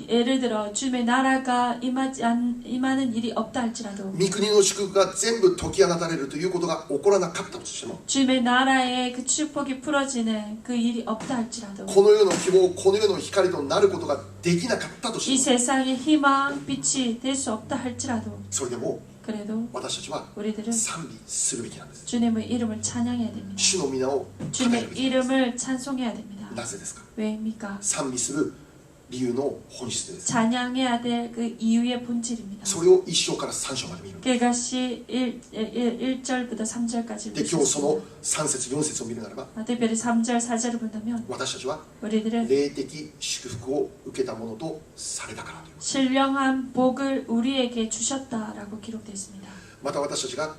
B: 예를 들어 주님의 나라가 임하는 일이 없다 할지라도
A: 御国の祝福が全部解き放たれるということが起こらなかったとしても
B: 주님의 나라의 그 축복이 풀어지는 그 일이 없다 할지라도
A: この世の希望この世の光となることができなかったと
B: 이
A: しても
B: 세상의 희망, 빛이 될 수 없다 할지라도
A: それでも
B: 그래도
A: 私たちは
B: 우리들은
A: 賛美するべきなんです
B: 주님의 이름을 찬양해야 됩니다.
A: 主の皆を称える
B: 주님의
A: べきなんです
B: 이름을 찬송해야 됩니다.
A: なぜですか
B: 왜입니까?
A: 賛美する理由の本質です
B: 찬양해야 될 그 이유의 본질입니다.
A: それを1章から3章まで見る
B: 그것이 1절부터 3절까지
A: で今日その3節4節を見るならば
B: 특별히 3절, 4절을 본다면
A: 私たちは
B: 우리들은
A: 霊的祝福を受けたものとされたからという
B: 신령한 복을 우리에게 주셨다라고 기록되어 있습니다.
A: また私たちが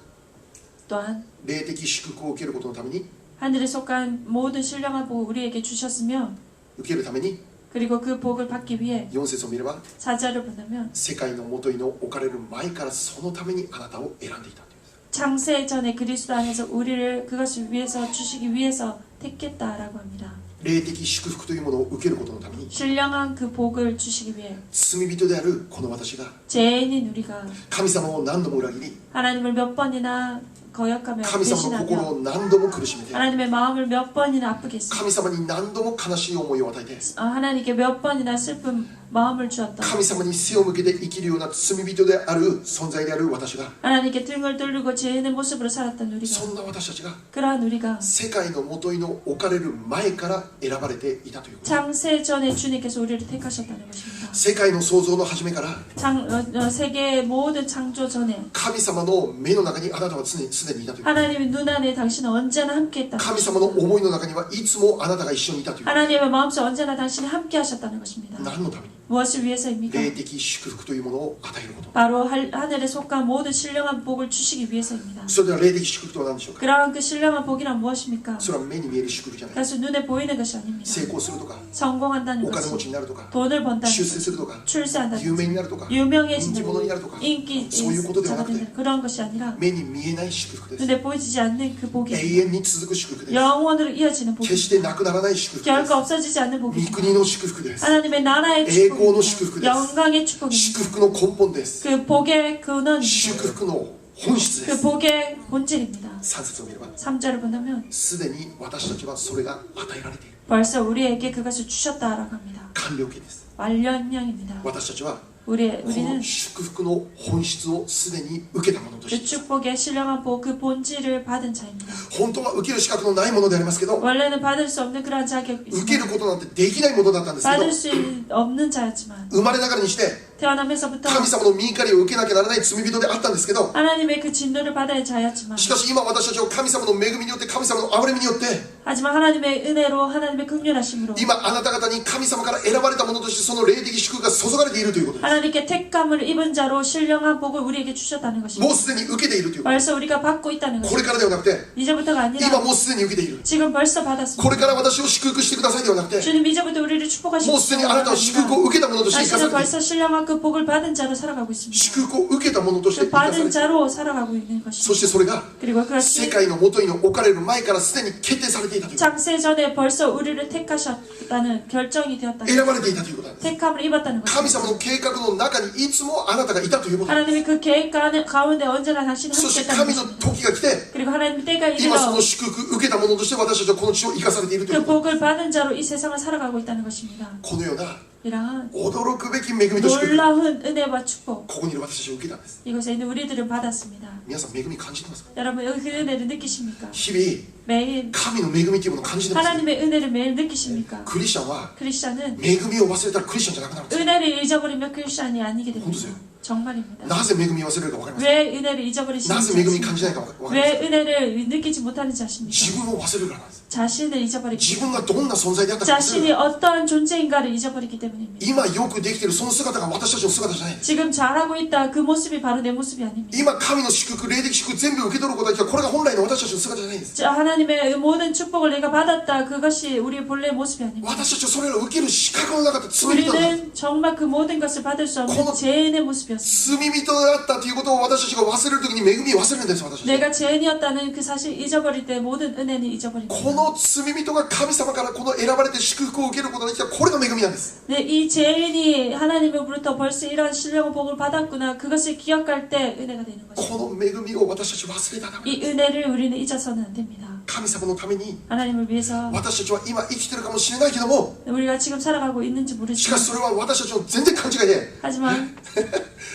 B: 또한
A: 霊的祝福を受けることのために
B: 하늘에 속한 모든 신령한 복을 우리에게 주셨으며
A: 受けるために
B: 그리고 그 복을 받기 위해
A: 4節を見れば
B: 4절을 본다면
A: 世界のもとに置かれる前からそのためにあなたを選んでいたという
B: 창세 전에 그리스도 안에서 우리를 그것을 위해서 주시기 위해서 택했다라고 합니다.
A: 霊的祝福というものを受けることのために
B: 신령한 그 복을 주시기 위해
A: 罪人であるこの私が
B: 죄인인 우리가
A: 神様を何度も裏切り
B: 하나님을 몇 번이나 거역하며
A: 神様の心
B: 배신하며
A: を何度も苦しめて
B: 하나님의 마음을 몇 번이나 아프게 했습니다.
A: 神様に何度も悲しい思いを与えて
B: 하나님께 몇 번이나 슬픈 마음을 주었던
A: 神様に背を向けて生きるような罪人である存在である私が
B: 하나님께 등을 돌리고 죄인의 모습으로 살았던 우리가
A: そんな私たちが
B: 그러한 우리가
A: 世界のもとに置かれる前から選ばれていたということ
B: 창세 전에 주님께서 우리를 택하셨다는 것입니다.
A: 世界の創造の初めから
B: 세계의 모든 창조 전에
A: 神様の目の中にあなたはすでにいたという
B: 하나님의 눈 안에 당신은 언제나 함께했다.
A: 神様の思いの中にはいつもあなたが一緒にいたという
B: 하나님의 마음속에 언제나 당신이 함께하셨다는 것입니다.
A: 何のために
B: 무엇을 위해서입니까?
A: 霊的祝福というものを与えること。
B: 바로 하늘에 속한 모든 신령한 복을 주시기 위해서입니다.
A: それでは霊的祝福とは何でしょうか。
B: 그러한 그 신령한 복이란 무엇입니까?
A: それは目に見える祝福じゃない。
B: 그것은 눈에 보이는 것이 아닙니다.
A: 成功するとか、
B: 성공한다는
A: お金持
B: 것이,
A: ちになるとか、
B: 돈을 번다는
A: 出
B: 것이,
A: 世するとか、
B: 출세한다는
A: 有名
B: 것이,
A: になるとか、人気
B: 유명해진다는
A: 者になるとか、
B: 인기자가 되는 그런 것이 아니라
A: 目に見えない祝福です。
B: 눈에 보이지 않는 그 복이
A: 永遠に続く祝福です。
B: 영원으로 이어지는
A: 決して
B: 복입니다.
A: なくならない祝福で
B: 결코
A: す。
B: 없어지지 않는
A: 御
B: 복입니다.
A: 国の祝福です。
B: 하나님의 나라의
A: 栄光の
B: 축복입니다.
A: 祝福です。
B: 영광의 축복입니다.
A: 祝福の根本です。
B: 그 복의 근원입니다.
A: 祝福の本質で
B: 그
A: す。
B: 복의 본질입니다.
A: 3節を見れば、
B: 3절을 본다면
A: すでに私たちはそれが与えられている。
B: 벌써 우리에게 그것을 주셨다라고 합니다.
A: 完了形です。
B: 완료명입니다.
A: 私たちはこ
B: 우리는
A: の祝福の本質をすでに受けたものと
B: 그
A: して、
B: 축복의 신령한 복, 그 본질을 받은 자입니다.
A: 本当は受ける資格のないものでありますけど、
B: 원래는 받을 수 없는 그러한
A: 受ける
B: 자격이지만
A: ことなんてできないものだったんですけど、
B: 받을 수 없는 자였지만
A: 生まれながらにして
B: 태어나면서부터
A: 神様の御怒りを受けなきゃならない罪人であったんですけど、
B: 하나님의 그 진노를 받아야 자였지만
A: しかし今私たちは神様の恵みによって、神様の憐れみによって、
B: 하지만 하나님의 은혜로 하나님의 긍휼하심으로
A: 今あなた方に神様から選ばれたものとしてその霊的祝福が注がれているということです。
B: 하나님께 택감을 입은 자로 신령한 복을 우리에게 주셨다는
A: も
B: 것입니다.
A: うすでに受けているということ。
B: 벌써 우리가 받고 있다는
A: これ
B: 것입니다.
A: からではなくて、
B: 이제부터가
A: 今
B: 아니라
A: もうすでに受けている。
B: 지금 벌써
A: こ
B: 받았습니다.
A: れから私を祝福してくださいではなくて、
B: 주님 이제부터 우리를 축복하시고
A: もうすでにあなたは祝福を受けたものとして生かさ
B: 자신은
A: れている。
B: 벌써 신령한 그 복을 받은 자로 살아가고 있습니다.
A: 祝福を受けたものとして
B: 그
A: 生かされてい
B: 받은
A: る。
B: 자로 살아가고 있는
A: そ
B: 것입니다.
A: してそれが
B: 그리고
A: 世
B: 그것이
A: 界の元に置かれる前からすでに決定されていたということ。
B: 창세 전에 벌써 우리를 택하셨다는 결정이 되었다는
A: 選ばれていたということなんです。
B: 택함을 입었다는
A: 神
B: 것입니다.
A: 様の計画の中にいつもあなたがいたということ。
B: 하나님의 그 계획 가운데 언제나 당신이
A: そして
B: 함께했다는
A: 神の
B: 것입니다.
A: 時が来て、
B: 그리고 하나님 때가
A: 今そ
B: 이르러
A: の祝福受けたものとして私たちはこの地を生かされているという
B: 그
A: こと。
B: 복을 받은 자로 이 세상을 살아가고 있다는 것입니다.
A: このような
B: 이러한
A: 驚くべき恵みと祝福、
B: 놀라운 은혜와 축복
A: ここにいる私たちは受けたんです。
B: 이곳에 있는 우리들은 받았습니다.
A: 皆さん恵み感じてますか。
B: 여러분 여기 그 은혜를 느끼십니까?
A: 日々
B: 매일
A: 神の恵みというものを感じてますか。
B: 하나님의 은혜를 매일 느끼십니까?
A: クリスチャンは
B: 크리스찬은
A: 恵みを忘れたらクリスチャンじゃなくなるんです。
B: 은혜를 잊어버리면 크리스찬이 아니게 됩니다.
A: 어떠세요?
B: 정말입니다.
A: なぜ恵みを忘れるか分かりますか。
B: 왜 은혜를
A: な
B: 잊어버리시는지
A: ぜ恵み感じないか分かりますか。
B: 왜 은혜를 느끼지 못하는지 아십니까?
A: 自分を忘れるからなんです。
B: 자신을 잊어버리기
A: 自
B: 때문에
A: 分がどんな存在であったか忘れ
B: 자신이
A: る。
B: 어떠한 존재인가를 잊어버리기 때문입니다.
A: 今よくできているその姿が私たちの姿じゃないんです。
B: 지금 잘하고 있다 그 모습이 바로 내 모습이 아닙니다.
A: 今神の祝福、霊的祝福全部受け取ることができた、これが本来の私たちの姿じゃないんです。
B: 자, 하나님의 모든 축복을 내가 받았다 그것이 우리의 본래 모습이 아닙니다.
A: 私たちはそれらを受ける資格のなかった罪人だ。
B: 우리는 정말 그 모든 것을 받을 수 없는 죄인의 모습이었습니다.
A: 罪人だったということを私たちが忘れるときに恵みを忘れるんです。私たち
B: 내가 죄인이었다는 그 사실 잊어버릴 때 모든 은혜는 잊어버립니다.
A: この罪人が神様からこの選ばれて祝福を受けることができた、これが恵みなんです。
B: 네, 이 죄인이 하나님으로부터 벌써 이런 신령한 복을 받았구나 그것을 기억할 때 은혜가 되는 것입니다.
A: この恵みを私たちは忘れたらダメ。
B: 이 은혜를 우리는 잊어서는 안 됩니다.
A: 神様のために
B: 하나님을 위해서
A: 私たちは今生きてるかもしれないけども、
B: 우리가 지금 살아가고 있는지
A: し
B: 모르지만
A: かしそれは私たちの全然勘違いで、
B: 하지만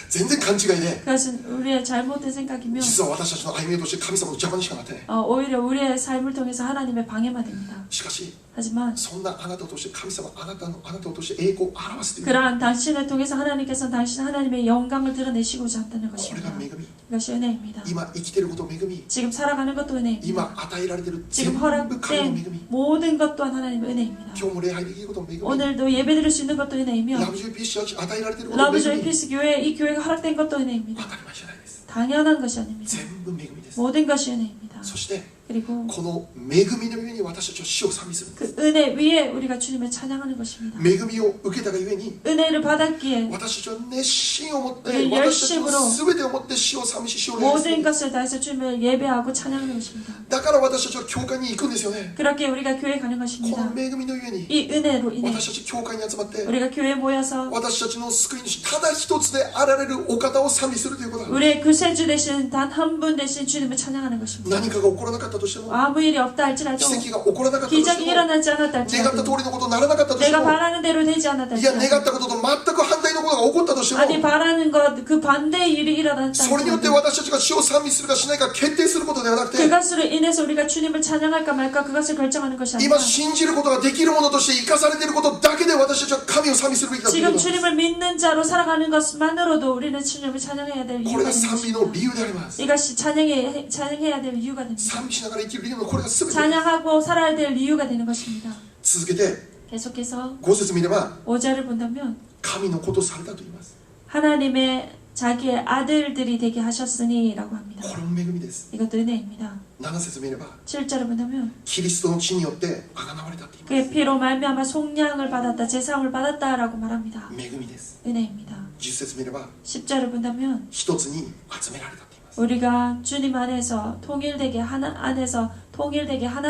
A: 全然勘違いで、
B: 그것은 우리의 잘못된 생각이며
A: 実は私たちの歩みとして神様の邪魔にしかなってない。
B: 오히려 우리의 삶을 통해서 하나님의 방해만 됩니다.
A: しかし
B: 하지만
A: そんなあなたを通して神様、あなたを通して栄光を表すという、
B: 그러한 당신을 통해서 하나님께서 당신 하나님의 영광을 드러내시고자 한다는
A: これ
B: 것입니다.
A: が恵み。
B: 이것이 은혜입니다.
A: 今生きてること恵み、
B: 지금 살아가는 것도 은혜입니다.
A: 今与えられてる全
B: 지금
A: 部神の恵
B: 허락된
A: み、
B: 모든 것 또한 하나님의 은혜입니다.
A: 今日も礼拝できることも恵み、
B: 오늘도 예배드릴 수 있는 것도 은혜이며
A: ラブジョイピースチャーチ与えられてることも恵
B: 러브조이
A: み、
B: 피스 교회 이 교회가 허락된 것도
A: 当
B: 은혜입니다.
A: たり前じゃないです。
B: 당연한 것이 아닙니다.
A: 全部恵みです。
B: 모든 것이 은혜입니다.
A: そして
B: 그리고
A: この恵みの上に私たちは死を賛美するんです。
B: 그 은혜 위에 우리가 주님을 찬양하는 것입니다.
A: 恵みを受けたがゆえに
B: 은혜를 받았기에
A: 私たちは熱心を持って
B: 우리
A: 私たちの
B: 열심으로
A: 全てを持って死を賛美し死を礼拝す
B: 모든
A: る。
B: 것을 다해서 주님을 예배하고 찬양하는 것입니다.
A: だから私たちは教会に行くんですよね。
B: 그렇게 우리가 교회에 가는
A: こ
B: 것입니다.
A: の恵みのゆえに
B: 이 은혜로 인해
A: 私たち教会に集まって
B: 우리가 교회에 모여서
A: 私たちの救い主ただ一つであられるお方を賛美するということだ。
B: 우리의 구세주 대신 단 한 분 대신 주님을 찬양하는 것입니다.
A: 何かが起こらなかったとしても、
B: 아무 일이 없다 할지라도
A: 奇跡が起こらなかったとして
B: 기적이
A: も、
B: 일어나지 않았다
A: 願った通
B: 할지라도
A: りのことにならなかったとして
B: 내가
A: も、
B: 바라는 대로 되지 않았다
A: いや願っ
B: 할지라도
A: たことと全く反対のことが起こったとしても、
B: 아니 바라는 것 그 반대의 일이 일어났다
A: それによって
B: 할지라도
A: 私たちが死を賛美するかしないか決定することではなくて、
B: 그것으로 인해서 우리가 주님을 찬양할까 말까 그것을 결정하는 것이 아니라
A: 今信じることができるものとして生かされていることだけで私たちは神を賛美するべきだというこ
B: 지금
A: とです。
B: 주님을 믿는 자로 살아가는 것만으로도 우리는 주님을 찬양해야 될
A: こ
B: 이유가
A: れが
B: 되는
A: 賛美の
B: 것입니다.
A: 理由であります。
B: 이것이 찬양해야 될 이유가 됩니다.
A: 賛美しながら生きる理由のこれが全てです。
B: 찬양하고 살아야 될 이유가 되는 것입니다.
A: 続けて
B: 계속해서
A: 5節見れば、
B: 5절을 본다면
A: 神神のことされたと言います。
B: 하나님의 자기의 아들들이 되게 하셨으니라고 합니다.
A: これも恵みです。
B: 이것도 은혜입니다.
A: 7節見れば
B: 7절을 본다면
A: キリストの血によってあがなわれたって言い
B: 그의
A: ます。
B: 피로 말미암아 속량을 받았다, 제사함을 받았다라고 말합니다.
A: 恵みです。
B: 은혜입니다.
A: 10節見れば
B: 10절을 본다면
A: 一つに集められたって言います。
B: 우리가 주님 안에서 통일되게 하나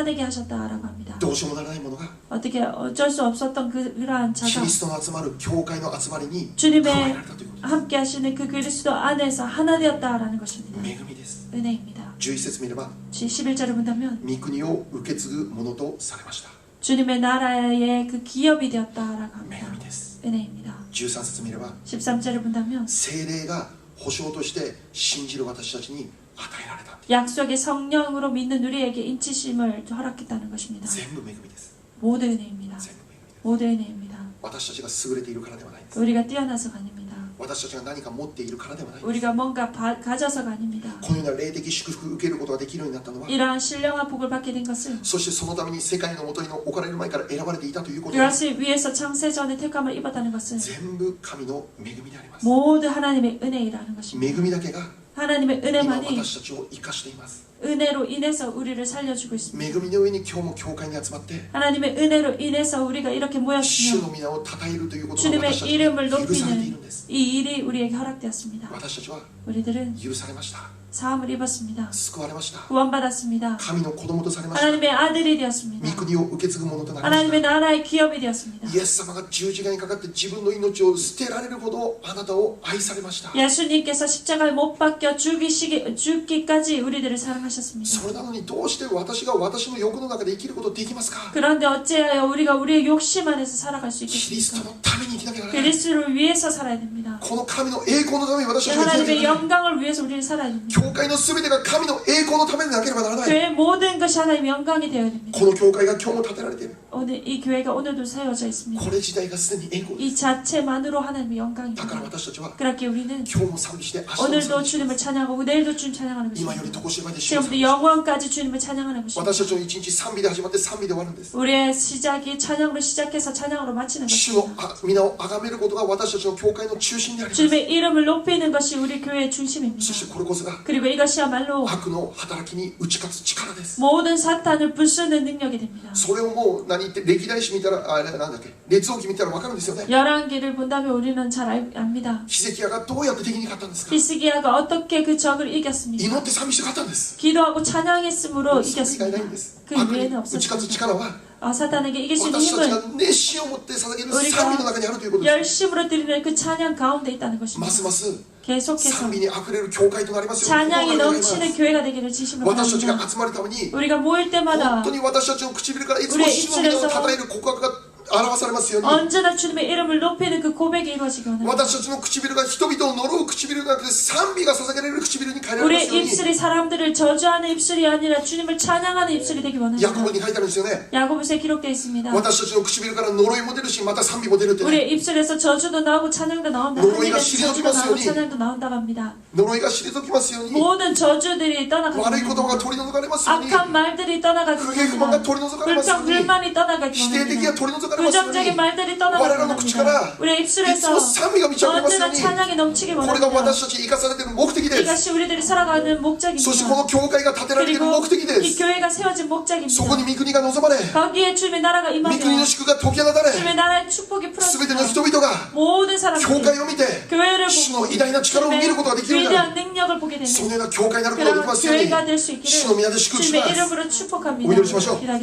B: 되게 하셨다라고 합니다.
A: どうしようもならないものが
B: 어떻게 어쩔 수 없었던 그러한
A: キ
B: 자가
A: リストの集まる教会の集まりに加
B: 주님의
A: えられたということで
B: 함께 하시는 그 그리스도 안에서 하나 되었다라는 것입니다.
A: す。恵みです。
B: 은혜입니다.
A: 11節見れば
B: 11절을 본다면
A: 御国を受け継ぐものとされました。
B: 주님의 나라의 그 기업이 되었다라고
A: 恵
B: 합니다.
A: みです。
B: 은혜입니다.
A: 13節見れば
B: 13절을 본다면
A: 聖霊が保証として信じる私たちに与えられた。
B: 약속의 성령으로 믿는 우리에게 인치심을 허락했다는 것입니다.
A: 全部恵みです。
B: 모두 은혜입니다.
A: 全部恵みです。
B: 모두 은혜입니다.
A: 私たちが優れているからではないです。
B: 우리가 뛰어나서가 아닙니다.
A: 私たちが何か持っているからではないです。
B: 우리가 뭔가 가져서가 아닙니다.
A: このような霊的祝福を受けることができるようになったのは、
B: 이러한 신령한 복을 받게 된 것은
A: そしてそのために世界のもとに置かれる前から選ばれていたということは、
B: 그것을 위해서 창세전에 택함을 입었다는 것은
A: 全部神の恵みであります。
B: 모두 하나님의 은혜이라는 것입니다.
A: 恵みだけが
B: 하나님의
A: 今
B: 은혜만이
A: 私たちを生かしています。
B: 은혜로 인해서 우리를 살려주고
A: 恵
B: 있습니다.
A: みの上に今日も教会に集まって
B: 하나님의 은혜로 인해서 우리가 이렇게
A: 主
B: 모였으며
A: の皆を称えるということが
B: 주님의
A: 私たちに
B: 이름을
A: 許されているん
B: 높이는
A: です。
B: 이 일이 우리에게 허락되었습니다.
A: 私たちは
B: 우리들은
A: 許されました。
B: 사함을 입었습니다.
A: 救われました。
B: 구원받았습니다.
A: 神の子供とされました。
B: 하나님의 아들이 되었습니다.
A: 御国を受け継ぐものとなりまし
B: 하나님의
A: た。
B: 나라의 기업이 되었습니다.
A: イエス様が十字架にかかって自分の命を捨てられるほどあなたを愛されました。
B: 예수님께서 십자가에 못 박혀 죽기까지 우리들을 사랑하셨습니다.
A: それなのにどうして私が私の欲の中で生きることできますか？
B: 그런데 어찌하여 우리가 우리의 욕심 안에서 살아갈 수
A: キリスト
B: 있겠습니까?
A: のために生きなきゃならない。
B: 그리스도를 위해서 살아야 됩니다.
A: この神の栄光のために私たちが生きなきゃ
B: 하나님의
A: ならない。
B: 영광을 위해서 우리는 살아야 됩니다.
A: 教会の全てが神の栄光のためでなければならない。
B: 교회의 모든 것이 하나님의 영광이 되어야 됩니다.
A: この教会が今日も建てられている。
B: 오늘 이 교회가 오늘도 세워져 있습니다.
A: これ自体がすでに栄光です。
B: 이 자체만으로 하나님의
A: だから
B: 영광입니다.
A: 私たちは
B: 그렇게 우리는
A: 今日も賛美して明日も
B: 오늘도
A: 賛美して
B: 주님을 찬양하고 내일도 주님 찬양하는
A: 今より
B: 것입니다.
A: とこしえまで主を賛
B: 지금부터
A: 美して
B: 영원까지 주님을 찬양하는 것입니다.
A: 私たちの一日賛美で始まって賛美で終わるんです。
B: 우리의 시작이 찬양으로 시작해서 찬양으로 마치는
A: 主の
B: 것입니다.
A: 皆を崇めることが私たちの教会の中心であります。
B: 주님의 이름을 높이는 것이 우리 교회의 중심입니다.
A: そしてこれこそが
B: 그리고 이것이야말로
A: 悪の働きに打ち勝つ力です。
B: 모든 사탄을 부수는 능력이 됩니다.
A: それをもう何言って歴代史見たらあれなんだっけ列王記見たら分かるんですよね。
B: 열왕기를 본다면 우리는 잘 압니다.
A: ヒゼキヤがどうやって敵に勝ったんですか？
B: 히스기야가 어떻게 그 적을
A: 祈
B: 이겼습니까?
A: って賛美して勝ったんです。
B: 기도하고 찬양했으므로
A: それ以外ない
B: 이겼습니다.
A: んです。
B: 그
A: 悪に
B: 외에는
A: 打ち勝つ
B: 없었습니다.
A: 力は
B: 사탄에게 이길 수 있는
A: 私たち
B: 힘은
A: が熱心を持って捧げる賛美の中にあるということです。
B: 열심으로 드리는 그 찬양 가운데 있다는
A: ま
B: 것입니다.
A: すます
B: 계속해서
A: 賛美にあふれる教会となりますように
B: 찬양이
A: 心を願います
B: 넘치는 교회가 되기를 지심으로
A: 私たちが
B: 바랍니다.
A: 集まるために
B: 우리가 모일
A: 本
B: 때마다
A: 当に私たちの唇からいつも
B: 우리의
A: 主の皆を
B: 입술에서
A: 称える告白が表されますように
B: 언제나 주님의 이름을 높이는 그 고백이 이루어지기 원합니다.
A: 私たちの唇が人々を呪う唇ではなくて賛美が捧げられる唇に変えられます
B: 우리의
A: ように
B: 입술이 사람들을 저주하는 입술이 아니라 주님을 찬양하는 입술이 되기
A: ヤ
B: 원합니다.
A: コブに書いてあるんですよね。
B: 야고보서에 기록되어 있습니다.
A: 私たちの唇から呪いも出るしまた賛美も出るってね。
B: 우리의 입술에서 저주도 나오고 찬양도 나온다.
A: 呪いが
B: 하늘에서 저주도 나오고
A: 退きますように
B: 찬양도 나온다고 합니다.
A: 呪いが退きますように
B: 모든 저주들이
A: 悪い
B: 떠나가기
A: 言葉が
B: 원합니다.
A: 取り除かれますように
B: 악한 말들이 떠나가기
A: 不平不満が
B: 원합니다.
A: 取り除かれますよう
B: 불평
A: に
B: 불만이 떠나가기
A: 否定的が
B: 원합니다.
A: 取り除かれますように
B: 부정적인 말들이
A: 我
B: 떠나가기
A: らの口から
B: 원합니다. 우리의
A: いつも
B: 입술에서
A: 賛美が満ち溢れますよう
B: 언제나
A: に
B: 찬양이 넘치기
A: これが
B: 원합니다.
A: 私たちに生かされている目的です。
B: 이것이 우리들이 살아가는
A: そしてこ
B: 목적입니다.
A: の教会が建てられている
B: 그리고
A: 目的で
B: 이
A: す。
B: 교회가 세워진
A: そこに
B: 목적입니다.
A: 御国が望まれ
B: 거기에 주님의 나라가
A: 御
B: 임하며
A: 国の祝が解き放たれ
B: 주님의 나라의 축복이
A: 全ての
B: 풀어지며
A: 人々が
B: 모든
A: 教
B: 사람들이
A: 会を見て
B: 교회를
A: 主の
B: 보고
A: 偉大な力を見ることができるようになる
B: 위대한 능력을 보게 되는
A: そのような教会になることができ
B: 그런
A: ますように
B: 교회가 될 수
A: 主の
B: 있기를
A: 皆で祝福し
B: 주님의
A: ます。
B: 이름으로 축복합니다.
A: 오히려 조심하시오.
B: 기도하겠습니다.